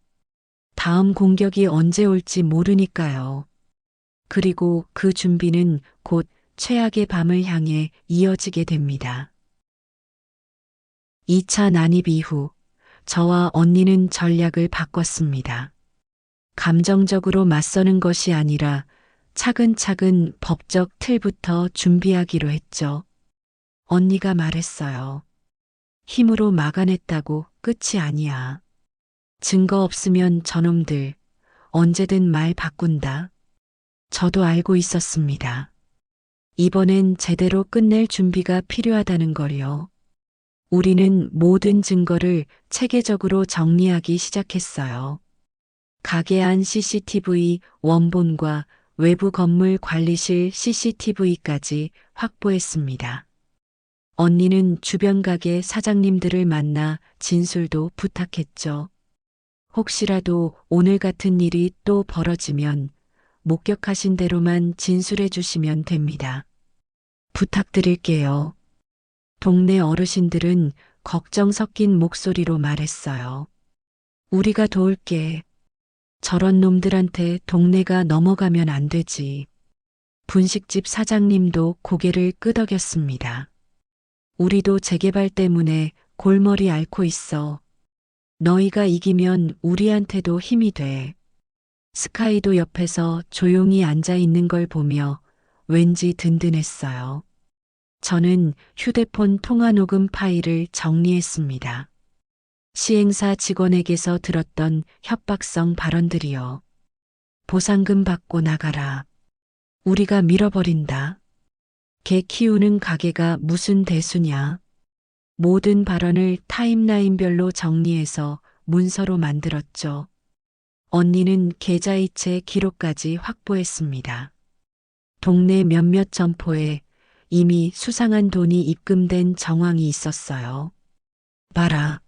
다음 공격이 언제 올지 모르니까요. 그리고 그 준비는 곧 최악의 밤을 향해 이어지게 됩니다. 2차 난입 이후 저와 언니는 전략을 바꿨습니다. 감정적으로 맞서는 것이 아니라 차근차근 법적 틀부터 준비하기로 했죠. 언니가 말했어요. 힘으로 막아냈다고 끝이 아니야. 증거 없으면 저놈들 언제든 말 바꾼다. 저도 알고 있었습니다. 이번엔 제대로 끝낼 준비가 필요하다는 걸요. 우리는 모든 증거를 체계적으로 정리하기 시작했어요. 가게 안 CCTV 원본과 외부 건물 관리실 CCTV까지 확보했습니다. 언니는 주변 가게 사장님들을 만나 진술도 부탁했죠. 혹시라도 오늘 같은 일이 또 벌어지면 목격하신 대로만 진술해 주시면 됩니다. 부탁드릴게요. 동네 어르신들은 걱정 섞인 목소리로 말했어요. 우리가 도울게. 저런 놈들한테 동네가 넘어가면 안 되지. 분식집 사장님도 고개를 끄덕였습니다. 우리도 재개발 때문에 골머리 앓고 있어. 너희가 이기면 우리한테도 힘이 돼. 스카이도 옆에서 조용히 앉아 있는 걸 보며 왠지 든든했어요. 저는 휴대폰 통화 녹음 파일을 정리했습니다. 시행사 직원에게서 들었던 협박성 발언들이요. 보상금 받고 나가라. 우리가 밀어버린다. 개 키우는 가게가 무슨 대수냐. 모든 발언을 타임라인별로 정리해서 문서로 만들었죠. 언니는 계좌이체 기록까지 확보했습니다. 동네 몇몇 점포에 이미 수상한 돈이 입금된 정황이 있었어요. 봐라.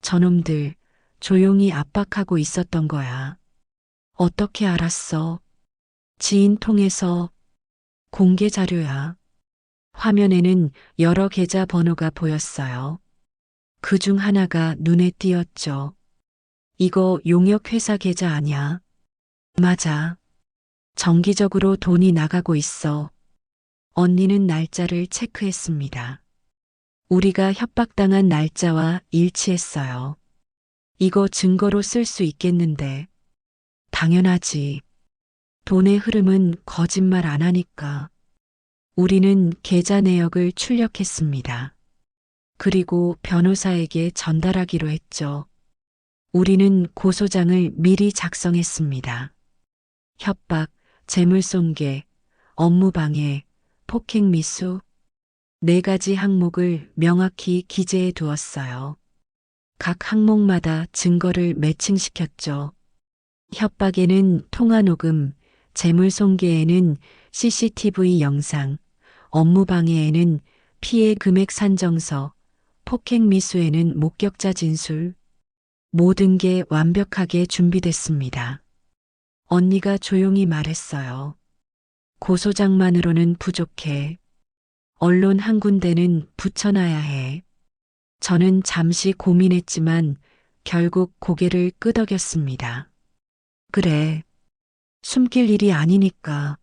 저놈들 조용히 압박하고 있었던 거야. 어떻게 알았어? 지인 통해서. 공개 자료야. 화면에는 여러 계좌 번호가 보였어요. 그 중 하나가 눈에 띄었죠. 이거 용역회사 계좌 아냐? 맞아. 정기적으로 돈이 나가고 있어. 언니는 날짜를 체크했습니다. 우리가 협박당한 날짜와 일치했어요. 이거 증거로 쓸 수 있겠는데. 당연하지. 돈의 흐름은 거짓말 안 하니까. 우리는 계좌 내역을 출력했습니다. 그리고 변호사에게 전달하기로 했죠. 우리는 고소장을 미리 작성했습니다. 협박, 재물손괴, 업무방해, 폭행미수, 4가지 항목을 명확히 기재해 두었어요. 각 항목마다 증거를 매칭시켰죠. 협박에는 통화녹음, 재물손괴에는 CCTV 영상, 업무방해에는 피해 금액 산정서, 폭행미수에는 목격자 진술. 모든 게 완벽하게 준비됐습니다. 언니가 조용히 말했어요. 고소장만으로는 부족해. 언론 한 군데는 붙여놔야 해. 저는 잠시 고민했지만 결국 고개를 끄덕였습니다. 그래. 숨길 일이 아니니까.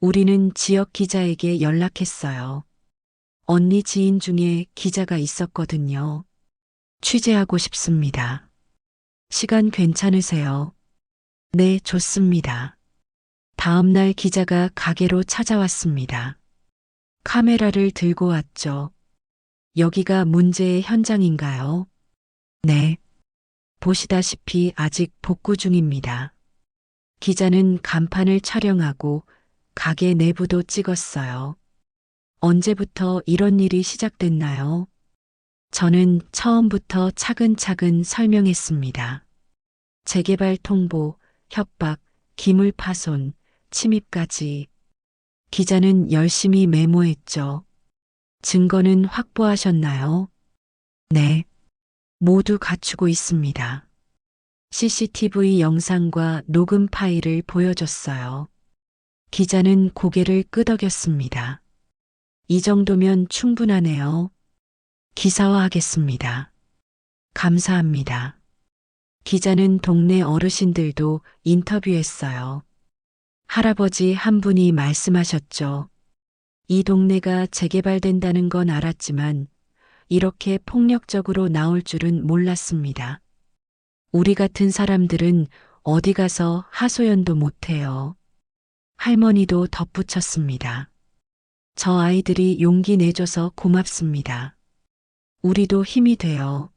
우리는 지역 기자에게 연락했어요. 언니 지인 중에 기자가 있었거든요. 취재하고 싶습니다. 시간 괜찮으세요? 네, 좋습니다. 다음 날 기자가 가게로 찾아왔습니다. 카메라를 들고 왔죠. 여기가 문제의 현장인가요? 네. 보시다시피 아직 복구 중입니다. 기자는 간판을 촬영하고 가게 내부도 찍었어요. 언제부터 이런 일이 시작됐나요? 저는 처음부터 차근차근 설명했습니다. 재개발 통보, 협박, 기물 파손, 침입까지. 기자는 열심히 메모했죠. 증거는 확보하셨나요? 네. 모두 갖추고 있습니다. CCTV 영상과 녹음 파일을 보여줬어요. 기자는 고개를 끄덕였습니다. 이 정도면 충분하네요. 기사화하겠습니다. 감사합니다. 기자는 동네 어르신들도 인터뷰했어요. 할아버지 한 분이 말씀하셨죠. 이 동네가 재개발된다는 건 알았지만 이렇게 폭력적으로 나올 줄은 몰랐습니다. 우리 같은 사람들은 어디 가서 하소연도 못해요. 할머니도 덧붙였습니다. 저 아이들이 용기 내줘서 고맙습니다. 우리도 힘이 돼요.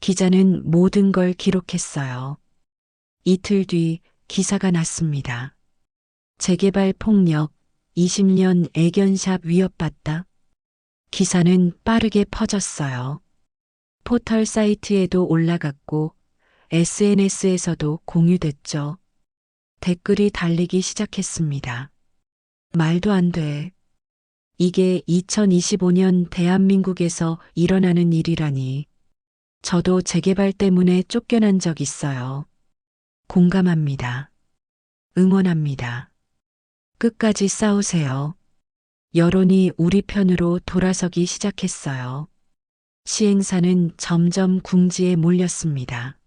기자는 모든 걸 기록했어요. 이틀 뒤 기사가 났습니다. 재개발 폭력, 20년 애견샵 위협받다. 기사는 빠르게 퍼졌어요. 포털 사이트에도 올라갔고 SNS에서도 공유됐죠. 댓글이 달리기 시작했습니다. 말도 안 돼. 이게 2025년 대한민국에서 일어나는 일이라니. 저도 재개발 때문에 쫓겨난 적 있어요. 공감합니다. 응원합니다. 끝까지 싸우세요. 여론이 우리 편으로 돌아서기 시작했어요. 시행사는 점점 궁지에 몰렸습니다.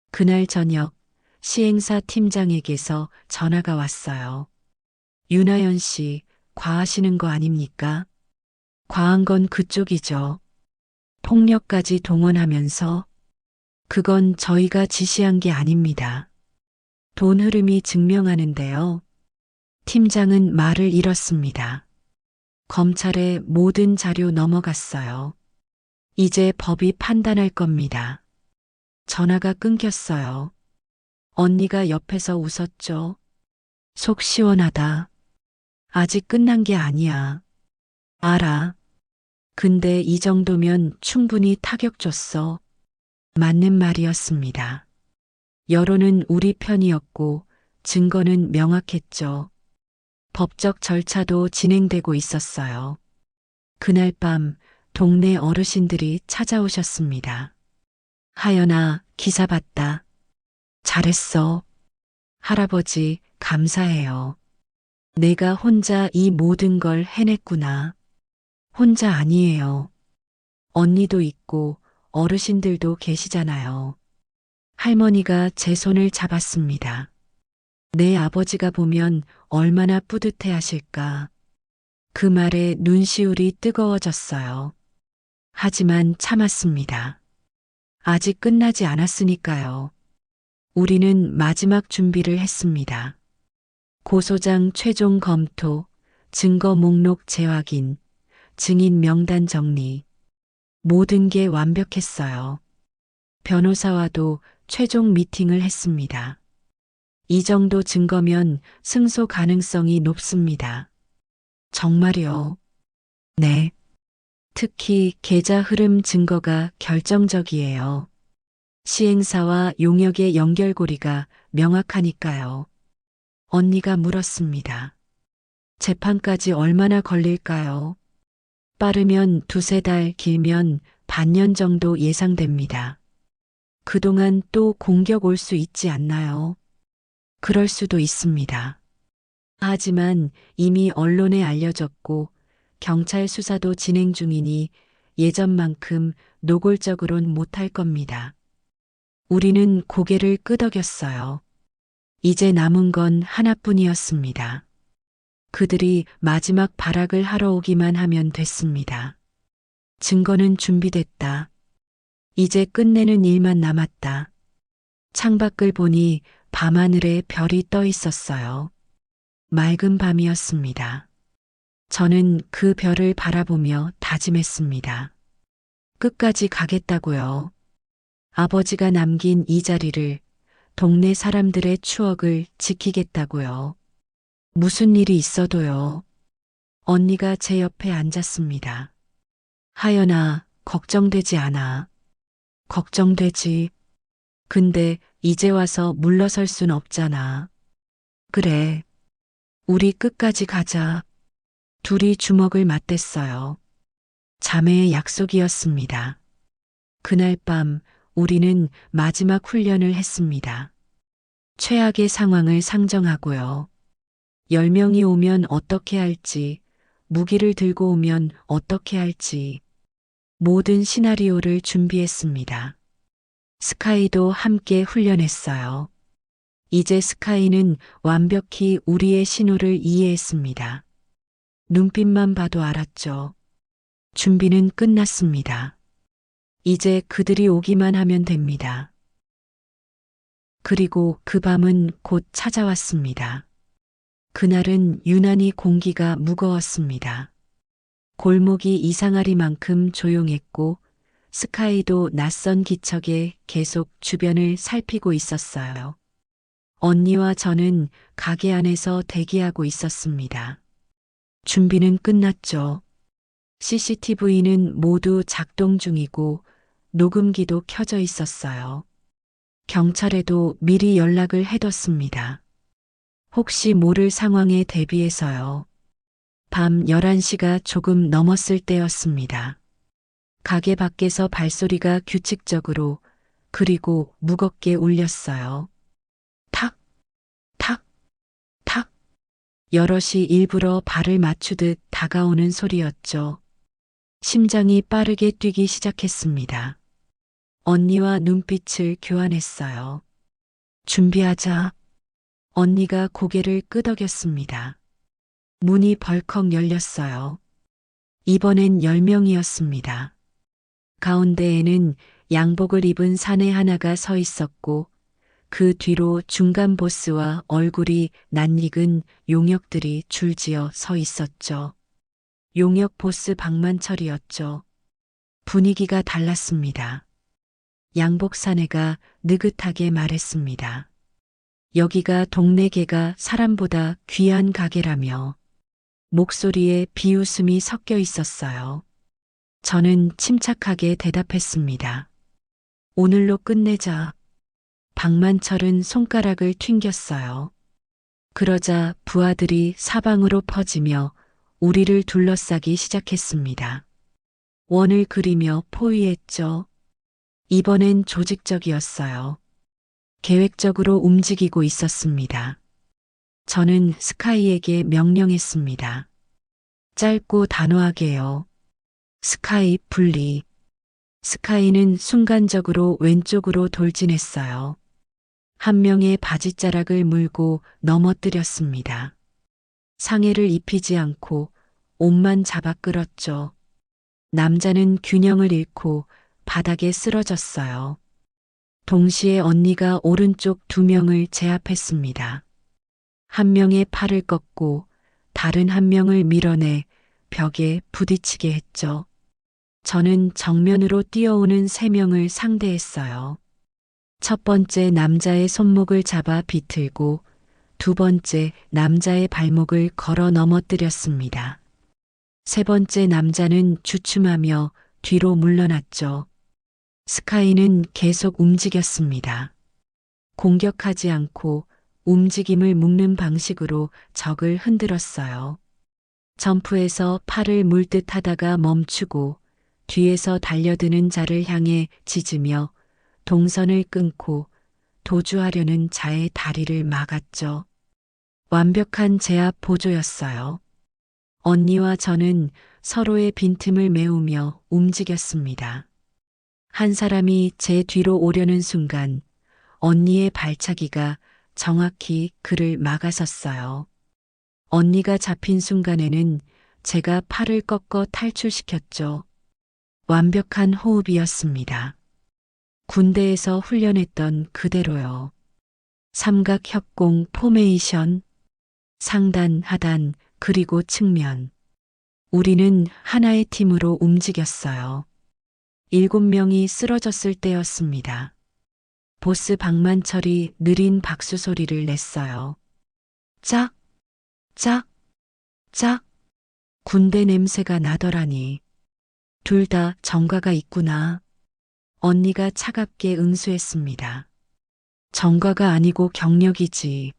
그날 저녁 시행사 팀장에게서 전화가 왔어요. 윤하연 씨, 과하시는 거 아닙니까? 과한 건 그쪽이죠. 폭력까지 동원하면서 그건 저희가 지시한 게 아닙니다. 돈 흐름이 증명하는데요. 팀장은 말을 잃었습니다. 검찰에 모든 자료 넘어갔어요. 이제 법이 판단할 겁니다. 전화가 끊겼어요. 언니가 옆에서 웃었죠. 속 시원하다. 아직 끝난 게 아니야. 알아. 근데 이 정도면 충분히 타격 줬어. 맞는 말이었습니다. 여론은 우리 편이었고 증거는 명확했죠. 법적 절차도 진행되고 있었어요. 그날 밤 동네 어르신들이 찾아오셨습니다. 하연아, 기사 봤다. 잘했어. 할아버지, 감사해요. 내가 혼자 이 모든 걸 해냈구나. 혼자 아니에요. 언니도 있고 어르신들도 계시잖아요. 할머니가 제 손을 잡았습니다. 내 아버지가 보면 얼마나 뿌듯해 하실까. 그 말에 눈시울이 뜨거워졌어요. 하지만 참았습니다. 아직 끝나지 않았으니까요. 우리는 마지막 준비를 했습니다. 고소장 최종 검토, 증거 목록 재확인, 증인 명단 정리. 모든 게 완벽했어요. 변호사와도 최종 미팅을 했습니다. 이 정도 증거면 승소 가능성이 높습니다. 정말요? 네. 특히 계좌 흐름 증거가 결정적이에요. 시행사와 용역의 연결고리가 명확하니까요. 언니가 물었습니다. 재판까지 얼마나 걸릴까요? 빠르면 2~3달, 길면 반년 정도 예상됩니다. 그동안 또 공격 올 수 있지 않나요? 그럴 수도 있습니다. 하지만 이미 언론에 알려졌고 경찰 수사도 진행 중이니 예전만큼 노골적으론 못할 겁니다. 우리는 고개를 끄덕였어요. 이제 남은 건 하나뿐이었습니다. 그들이 마지막 발악을 하러 오기만 하면 됐습니다. 증거는 준비됐다. 이제 끝내는 일만 남았다. 창밖을 보니 밤하늘에 별이 떠 있었어요. 맑은 밤이었습니다. 저는 그 별을 바라보며 다짐했습니다. 끝까지 가겠다고요. 아버지가 남긴 이 자리를, 동네 사람들의 추억을 지키겠다고요. 무슨 일이 있어도요. 언니가 제 옆에 앉았습니다. 하연아, 걱정되지 않아. 걱정되지. 근데 이제 와서 물러설 순 없잖아. 그래. 우리 끝까지 가자. 둘이 주먹을 맞댔어요. 자매의 약속이었습니다. 그날 밤 우리는 마지막 훈련을 했습니다. 최악의 상황을 상정하고요. 10명이 오면 어떻게 할지, 무기를 들고 오면 어떻게 할지, 모든 시나리오를 준비했습니다. 스카이도 함께 훈련했어요. 이제 스카이는 완벽히 우리의 신호를 이해했습니다. 눈빛만 봐도 알았죠. 준비는 끝났습니다. 이제 그들이 오기만 하면 됩니다. 그리고 그 밤은 곧 찾아왔습니다. 그날은 유난히 공기가 무거웠습니다. 골목이 이상하리만큼 조용했고 스카이도 낯선 기척에 계속 주변을 살피고 있었어요. 언니와 저는 가게 안에서 대기하고 있었습니다. 준비는 끝났죠. CCTV는 모두 작동 중이고 녹음기도 켜져 있었어요. 경찰에도 미리 연락을 해뒀습니다. 혹시 모를 상황에 대비해서요. 밤 11시가 조금 넘었을 때였습니다. 가게 밖에서 발소리가 규칙적으로 그리고 무겁게 울렸어요. 탁, 탁, 탁. 여럿이 일부러 발을 맞추듯 다가오는 소리였죠. 심장이 빠르게 뛰기 시작했습니다. 언니와 눈빛을 교환했어요. 준비하자. 언니가 고개를 끄덕였습니다. 문이 벌컥 열렸어요. 이번엔 10명이었습니다. 가운데에는 양복을 입은 사내 하나가 서 있었고 그 뒤로 중간 보스와 얼굴이 낯익은 용역들이 줄지어 서 있었죠. 용역 보스 박만철이었죠. 분위기가 달랐습니다. 양복 사내가 느긋하게 말했습니다. 여기가 동네 개가 사람보다 귀한 가게라며 목소리에 비웃음이 섞여 있었어요. 저는 침착하게 대답했습니다. 오늘로 끝내자. 박만철은 손가락을 튕겼어요. 그러자 부하들이 사방으로 퍼지며 우리를 둘러싸기 시작했습니다. 원을 그리며 포위했죠. 이번엔 조직적이었어요. 계획적으로 움직이고 있었습니다. 저는 스카이에게 명령했습니다. 짧고 단호하게요. 스카이 분리. 스카이는 순간적으로 왼쪽으로 돌진했어요. 한 명의 바지자락을 물고 넘어뜨렸습니다. 상해를 입히지 않고 옷만 잡아 끌었죠. 남자는 균형을 잃고 바닥에 쓰러졌어요. 동시에 언니가 오른쪽 2명을 제압했습니다. 한 명의 팔을 꺾고 다른 한 명을 밀어내 벽에 부딪히게 했죠. 저는 정면으로 뛰어오는 3명을 상대했어요. 첫 번째 남자의 손목을 잡아 비틀고 두 번째 남자의 발목을 걸어 넘어뜨렸습니다. 세 번째 남자는 주춤하며 뒤로 물러났죠. 스카이는 계속 움직였습니다. 공격하지 않고 움직임을 묶는 방식으로 적을 흔들었어요. 점프해서 팔을 물듯 하다가 멈추고 뒤에서 달려드는 자를 향해 짖으며 동선을 끊고 도주하려는 자의 다리를 막았죠. 완벽한 제압 보조였어요. 언니와 저는 서로의 빈틈을 메우며 움직였습니다. 한 사람이 제 뒤로 오려는 순간 언니의 발차기가 정확히 그를 막아섰어요. 언니가 잡힌 순간에는 제가 팔을 꺾어 탈출시켰죠. 완벽한 호흡이었습니다. 군대에서 훈련했던 그대로요. 삼각 협공 포메이션, 상단, 하단, 그리고 측면. 우리는 하나의 팀으로 움직였어요. 7명이 쓰러졌을 때였습니다. 보스 박만철이 느린 박수 소리를 냈어요. 짝, 짝, 짝. 군대 냄새가 나더라니. 둘 다 정가가 있구나. 언니가 차갑게 응수했습니다. 정가가 아니고 경력이지.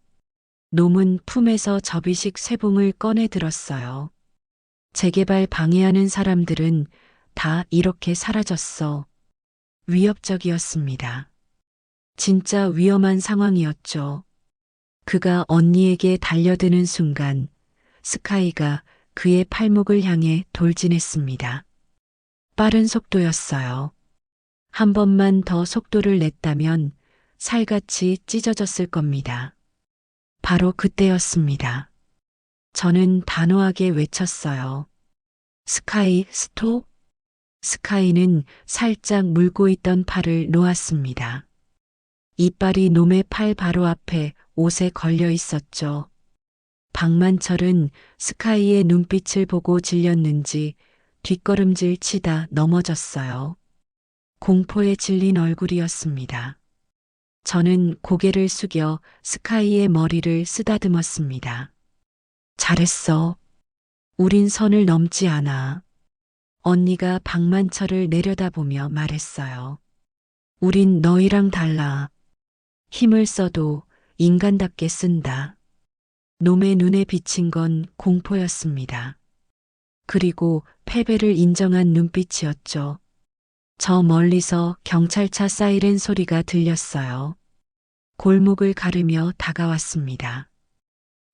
놈은 품에서 접이식 쇠봉을 꺼내 들었어요. 재개발 방해하는 사람들은 다 이렇게 사라졌어. 위협적이었습니다. 진짜 위험한 상황이었죠. 그가 언니에게 달려드는 순간 스카이가 그의 팔목을 향해 돌진했습니다. 빠른 속도였어요. 한 번만 더 속도를 냈다면 살같이 찢어졌을 겁니다. 바로 그때였습니다. 저는 단호하게 외쳤어요. 스카이, 스톱. 스카이는 살짝 물고 있던 팔을 놓았습니다. 이빨이 놈의 팔 바로 앞에 옷에 걸려 있었죠. 박만철은 스카이의 눈빛을 보고 질렸는지 뒷걸음질 치다 넘어졌어요. 공포에 질린 얼굴이었습니다. 저는 고개를 숙여 스카이의 머리를 쓰다듬었습니다. 잘했어. 우린 선을 넘지 않아. 언니가 박만철을 내려다보며 말했어요. 우린 너희랑 달라. 힘을 써도 인간답게 쓴다. 놈의 눈에 비친 건 공포였습니다. 그리고 패배를 인정한 눈빛이었죠. 저 멀리서 경찰차 사이렌 소리가 들렸어요. 골목을 가르며 다가왔습니다.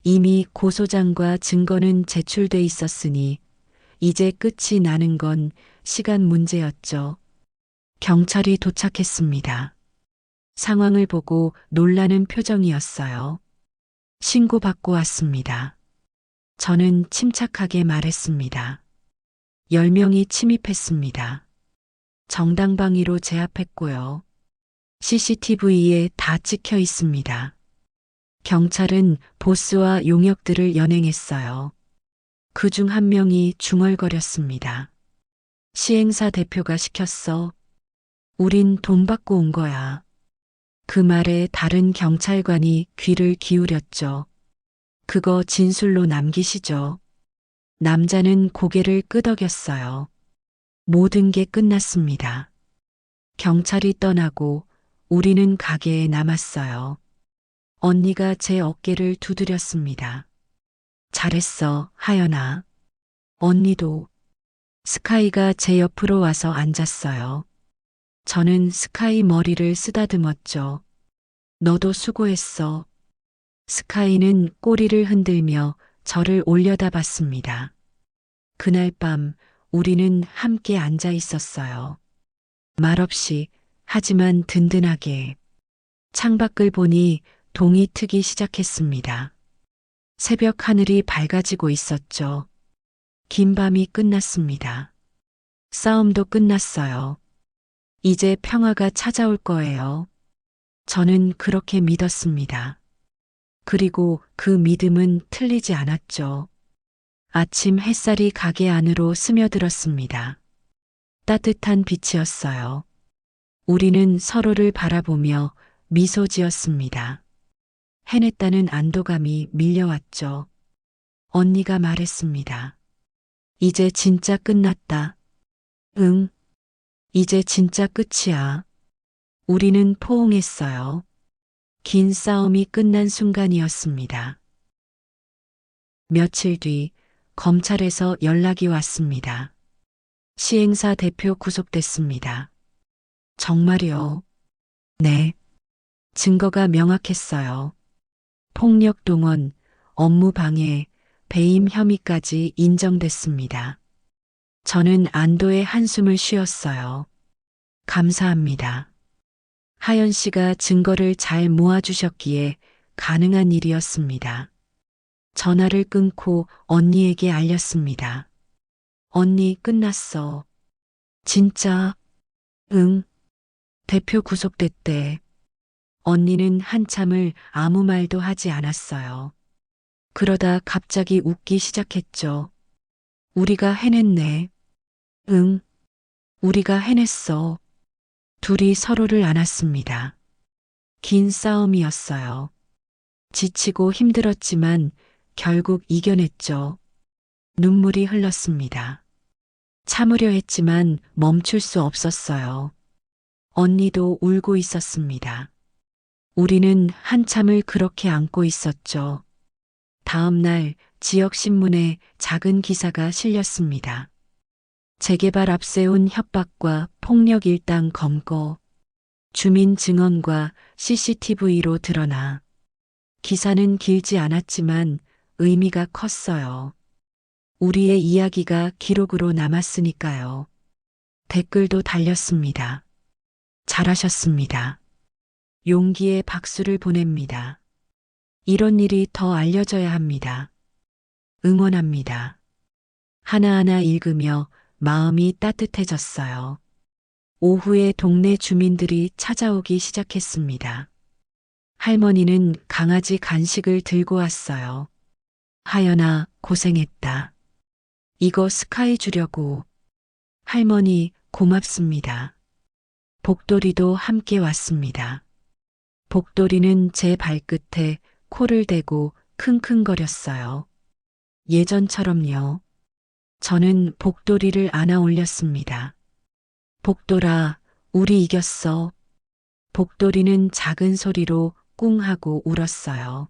이미 고소장과 증거는 제출돼 있었으니 이제 끝이 나는 건 시간 문제였죠. 경찰이 도착했습니다. 상황을 보고 놀라는 표정이었어요. 신고받고 왔습니다. 저는 침착하게 말했습니다. 10명이 침입했습니다. 정당방위로 제압했고요. CCTV에 다 찍혀 있습니다. 경찰은 보스와 용역들을 연행했어요. 그중 한 명이 중얼거렸습니다. 시행사 대표가 시켰어. 우린 돈 받고 온 거야. 그 말에 다른 경찰관이 귀를 기울였죠. 그거 진술로 남기시죠. 남자는 고개를 끄덕였어요. 모든 게 끝났습니다. 경찰이 떠나고 우리는 가게에 남았어요. 언니가 제 어깨를 두드렸습니다. 잘했어, 하연아. 언니도. 스카이가 제 옆으로 와서 앉았어요. 저는 스카이 머리를 쓰다듬었죠. 너도 수고했어. 스카이는 꼬리를 흔들며 저를 올려다봤습니다. 그날 밤 우리는 함께 앉아 있었어요. 말없이, 하지만 든든하게. 창밖을 보니 동이 트기 시작했습니다. 새벽 하늘이 밝아지고 있었죠. 긴 밤이 끝났습니다. 싸움도 끝났어요. 이제 평화가 찾아올 거예요. 저는 그렇게 믿었습니다. 그리고 그 믿음은 틀리지 않았죠. 아침 햇살이 가게 안으로 스며들었습니다. 따뜻한 빛이었어요. 우리는 서로를 바라보며 미소 지었습니다. 해냈다는 안도감이 밀려왔죠. 언니가 말했습니다. 이제 진짜 끝났다. 응. 이제 진짜 끝이야. 우리는 포옹했어요. 긴 싸움이 끝난 순간이었습니다. 며칠 뒤 검찰에서 연락이 왔습니다. 시행사 대표 구속됐습니다. 정말이요? 네. 증거가 명확했어요. 폭력 동원, 업무 방해, 배임 혐의까지 인정됐습니다. 저는 안도의 한숨을 쉬었어요. 감사합니다. 하연 씨가 증거를 잘 모아주셨기에 가능한 일이었습니다. 전화를 끊고 언니에게 알렸습니다. 언니 끝났어. 진짜? 응. 대표 구속됐대. 언니는 한참을 아무 말도 하지 않았어요. 그러다 갑자기 웃기 시작했죠. 우리가 해냈네. 응. 우리가 해냈어. 둘이 서로를 안았습니다. 긴 싸움이었어요. 지치고 힘들었지만 결국 이겨냈죠. 눈물이 흘렀습니다. 참으려 했지만 멈출 수 없었어요. 언니도 울고 있었습니다. 우리는 한참을 그렇게 안고 있었죠. 다음 날 지역신문에 작은 기사가 실렸습니다. 재개발 앞세운 협박과 폭력 일당 검거, 주민 증언과 CCTV로 드러나. 기사는 길지 않았지만 의미가 컸어요. 우리의 이야기가 기록으로 남았으니까요. 댓글도 달렸습니다. 잘하셨습니다. 용기의 박수를 보냅니다. 이런 일이 더 알려져야 합니다. 응원합니다. 하나하나 읽으며 마음이 따뜻해졌어요. 오후에 동네 주민들이 찾아오기 시작했습니다. 할머니는 강아지 간식을 들고 왔어요. 하연아, 고생했다. 이거 스카이 주려고. 할머니, 고맙습니다. 복돌이도 함께 왔습니다. 복돌이는 제 발끝에 코를 대고 킁킁거렸어요. 예전처럼요. 저는 복돌이를 안아 올렸습니다. 복돌아, 우리 이겼어. 복돌이는 작은 소리로 꿍 하고 울었어요.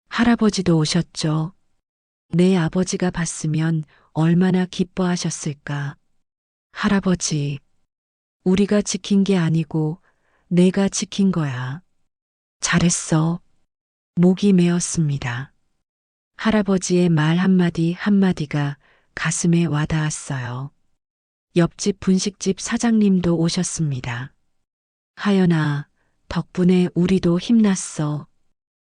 할아버지도 오셨죠. 내 아버지가 봤으면 얼마나 기뻐하셨을까. 할아버지, 우리가 지킨 게 아니고 내가 지킨 거야. 잘했어. 목이 메었습니다. 할아버지의 말 한마디 한마디가 가슴에 와닿았어요. 옆집 분식집 사장님도 오셨습니다. 하연아, 덕분에 우리도 힘났어.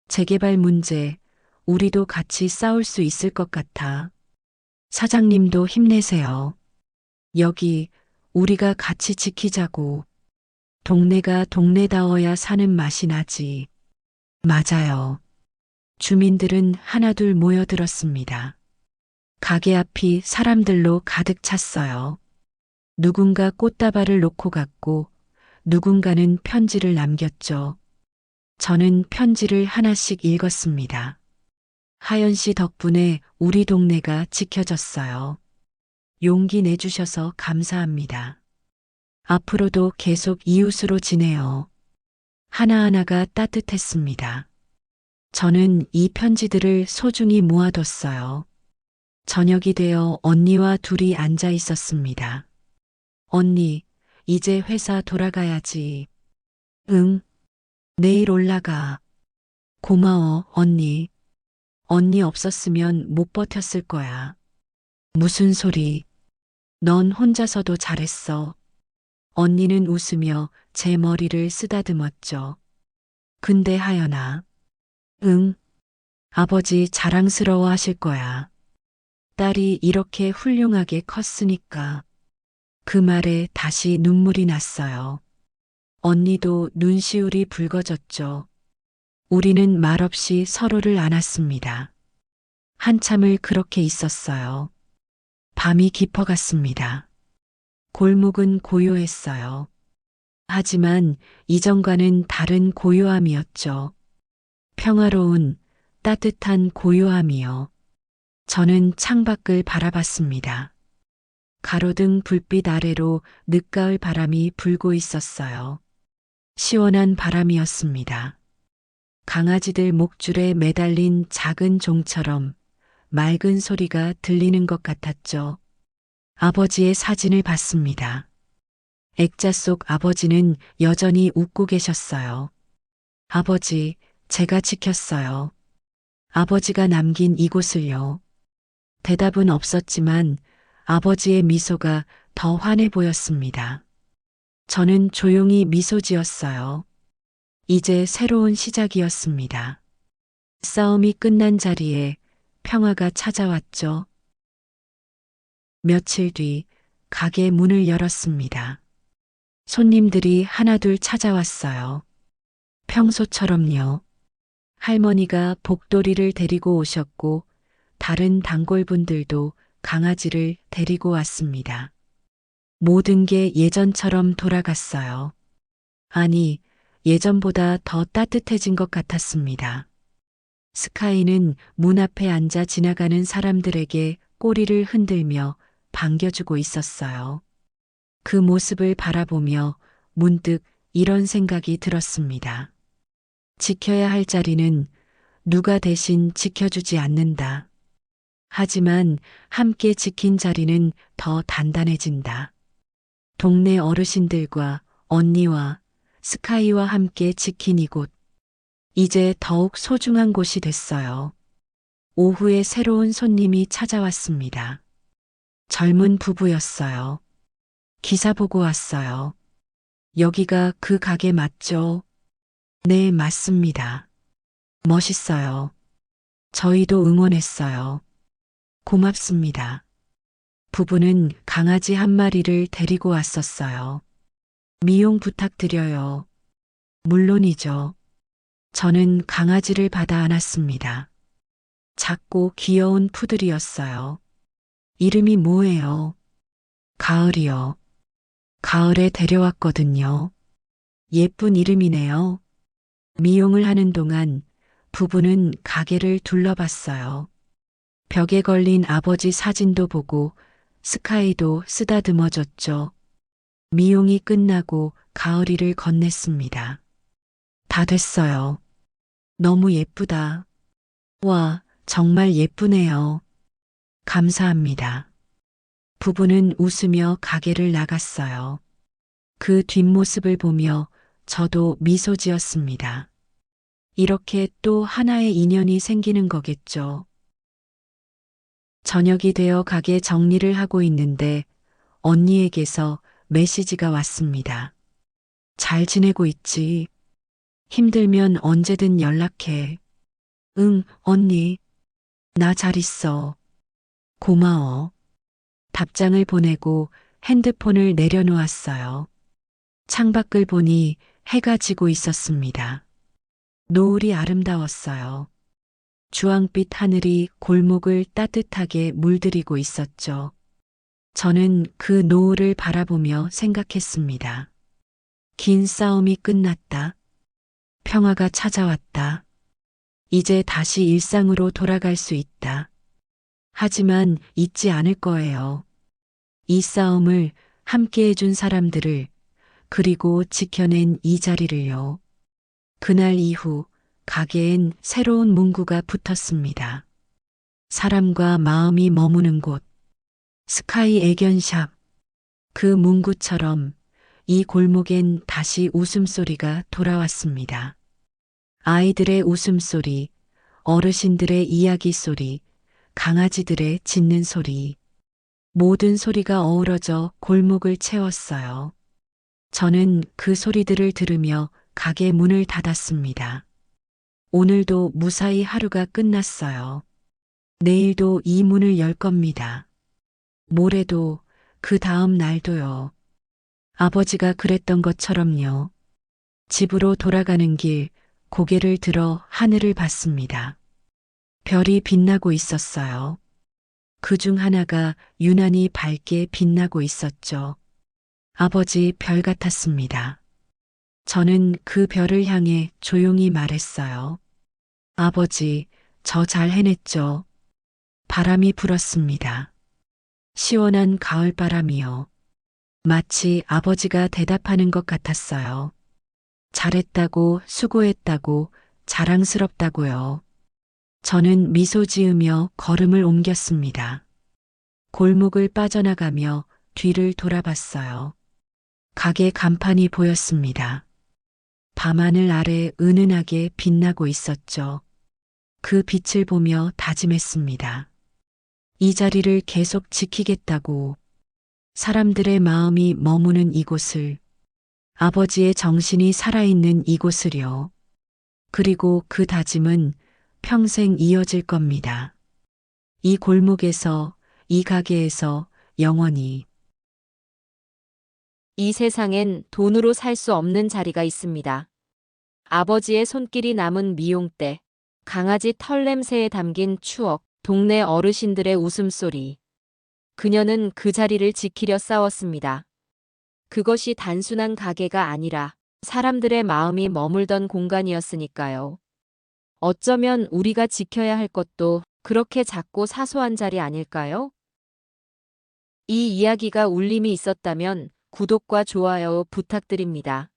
재개발 문제, 우리도 같이 싸울 수 있을 것 같아. 사장님도 힘내세요. 여기 우리가 같이 지키자고. 동네가 동네다워야 사는 맛이 나지. 맞아요. 주민들은 하나둘 모여들었습니다. 가게 앞이 사람들로 가득 찼어요. 누군가 꽃다발을 놓고 갔고 누군가는 편지를 남겼죠. 저는 편지를 하나씩 읽었습니다. 하연 씨 덕분에 우리 동네가 지켜졌어요. 용기 내주셔서 감사합니다. 앞으로도 계속 이웃으로 지내요. 하나하나가 따뜻했습니다. 저는 이 편지들을 소중히 모아뒀어요. 저녁이 되어 언니와 둘이 앉아 있었습니다. 언니, 이제 회사 돌아가야지. 응. 내일 올라가. 고마워, 언니. 언니 없었으면 못 버텼을 거야. 무슨 소리. 넌 혼자서도 잘했어. 언니는 웃으며 제 머리를 쓰다듬었죠. 근데 하연아. 응. 아버지 자랑스러워 하실 거야. 딸이 이렇게 훌륭하게 컸으니까. 그 말에 다시 눈물이 났어요. 언니도 눈시울이 붉어졌죠. 우리는 말없이 서로를 안았습니다. 한참을 그렇게 있었어요. 밤이 깊어갔습니다. 골목은 고요했어요. 하지만 이전과는 다른 고요함이었죠. 평화로운 따뜻한 고요함이요. 저는 창밖을 바라봤습니다. 가로등 불빛 아래로 늦가을 바람이 불고 있었어요. 시원한 바람이었습니다. 강아지들 목줄에 매달린 작은 종처럼 맑은 소리가 들리는 것 같았죠. 아버지의 사진을 봤습니다. 액자 속 아버지는 여전히 웃고 계셨어요. 아버지, 제가 지켰어요. 아버지가 남긴 이곳을요. 대답은 없었지만 아버지의 미소가 더 환해 보였습니다. 저는 조용히 미소 지었어요. 이제 새로운 시작이었습니다. 싸움이 끝난 자리에 평화가 찾아왔죠. 며칠 뒤 가게 문을 열었습니다. 손님들이 하나둘 찾아왔어요. 평소처럼요. 할머니가 복돌이를 데리고 오셨고 다른 단골분들도 강아지를 데리고 왔습니다. 모든 게 예전처럼 돌아갔어요. 아니, 예전보다 더 따뜻해진 것 같았습니다. 스카이는 문 앞에 앉아 지나가는 사람들에게 꼬리를 흔들며 반겨주고 있었어요. 그 모습을 바라보며 문득 이런 생각이 들었습니다. 지켜야 할 자리는 누가 대신 지켜주지 않는다. 하지만 함께 지킨 자리는 더 단단해진다. 동네 어르신들과 언니와 스카이와 함께 지킨 이곳. 이제 더욱 소중한 곳이 됐어요. 오후에 새로운 손님이 찾아왔습니다. 젊은 부부였어요. 기사 보고 왔어요. 여기가 그 가게 맞죠? 네, 맞습니다. 멋있어요. 저희도 응원했어요. 고맙습니다. 부부는 강아지 한 마리를 데리고 왔었어요. 미용 부탁드려요. 물론이죠. 저는 강아지를 받아 안았습니다. 작고 귀여운 푸들이었어요. 이름이 뭐예요? 가을이요. 가을에 데려왔거든요. 예쁜 이름이네요. 미용을 하는 동안 부부는 가게를 둘러봤어요. 벽에 걸린 아버지 사진도 보고 스카이도 쓰다듬어줬죠. 미용이 끝나고 가을이를 건넸습니다. 다 됐어요. 너무 예쁘다. 와, 정말 예쁘네요. 감사합니다. 부부는 웃으며 가게를 나갔어요. 그 뒷모습을 보며 저도 미소 지었습니다. 이렇게 또 하나의 인연이 생기는 거겠죠. 저녁이 되어 가게 정리를 하고 있는데 언니에게서 메시지가 왔습니다. 잘 지내고 있지? 힘들면 언제든 연락해. 응, 언니. 나 잘 있어. 고마워. 답장을 보내고 핸드폰을 내려놓았어요. 창밖을 보니 해가 지고 있었습니다. 노을이 아름다웠어요. 주황빛 하늘이 골목을 따뜻하게 물들이고 있었죠. 저는 그 노을을 바라보며 생각했습니다. 긴 싸움이 끝났다. 평화가 찾아왔다. 이제 다시 일상으로 돌아갈 수 있다. 하지만 잊지 않을 거예요. 이 싸움을 함께 해준 사람들을, 그리고 지켜낸 이 자리를요. 그날 이후 가게엔 새로운 문구가 붙었습니다. 사람과 마음이 머무는 곳, 스카이 애견샵. 그 문구처럼 이 골목엔 다시 웃음소리가 돌아왔습니다. 아이들의 웃음소리, 어르신들의 이야기 소리, 강아지들의 짖는 소리. 모든 소리가 어우러져 골목을 채웠어요. 저는 그 소리들을 들으며 가게 문을 닫았습니다. 오늘도 무사히 하루가 끝났어요. 내일도 이 문을 열 겁니다. 모레도, 그 다음 날도요. 아버지가 그랬던 것처럼요. 집으로 돌아가는 길, 고개를 들어 하늘을 봤습니다. 별이 빛나고 있었어요. 그 중 하나가 유난히 밝게 빛나고 있었죠. 아버지 별 같았습니다. 저는 그 별을 향해 조용히 말했어요. 아버지, 저 잘 해냈죠. 바람이 불었습니다. 시원한 가을바람이요. 마치 아버지가 대답하는 것 같았어요. 잘했다고, 수고했다고, 자랑스럽다고요. 저는 미소 지으며 걸음을 옮겼습니다. 골목을 빠져나가며 뒤를 돌아봤어요. 가게 간판이 보였습니다. 밤하늘 아래 은은하게 빛나고 있었죠. 그 빛을 보며 다짐했습니다. 이 자리를 계속 지키겠다고. 사람들의 마음이 머무는 이곳을, 아버지의 정신이 살아있는 이곳을요. 그리고 그 다짐은 평생 이어질 겁니다. 이 골목에서, 이 가게에서 영원히. 이 세상엔 돈으로 살 수 없는 자리가 있습니다. 아버지의 손길이 남은 미용대, 강아지 털 냄새에 담긴 추억, 동네 어르신들의 웃음소리. 그녀는 그 자리를 지키려 싸웠습니다. 그것이 단순한 가게가 아니라 사람들의 마음이 머물던 공간이었으니까요. 어쩌면 우리가 지켜야 할 것도 그렇게 작고 사소한 자리 아닐까요? 이 이야기가 울림이 있었다면 구독과 좋아요 부탁드립니다.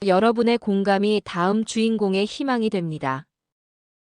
여러분의 공감이 다음 주인공의 희망이 됩니다.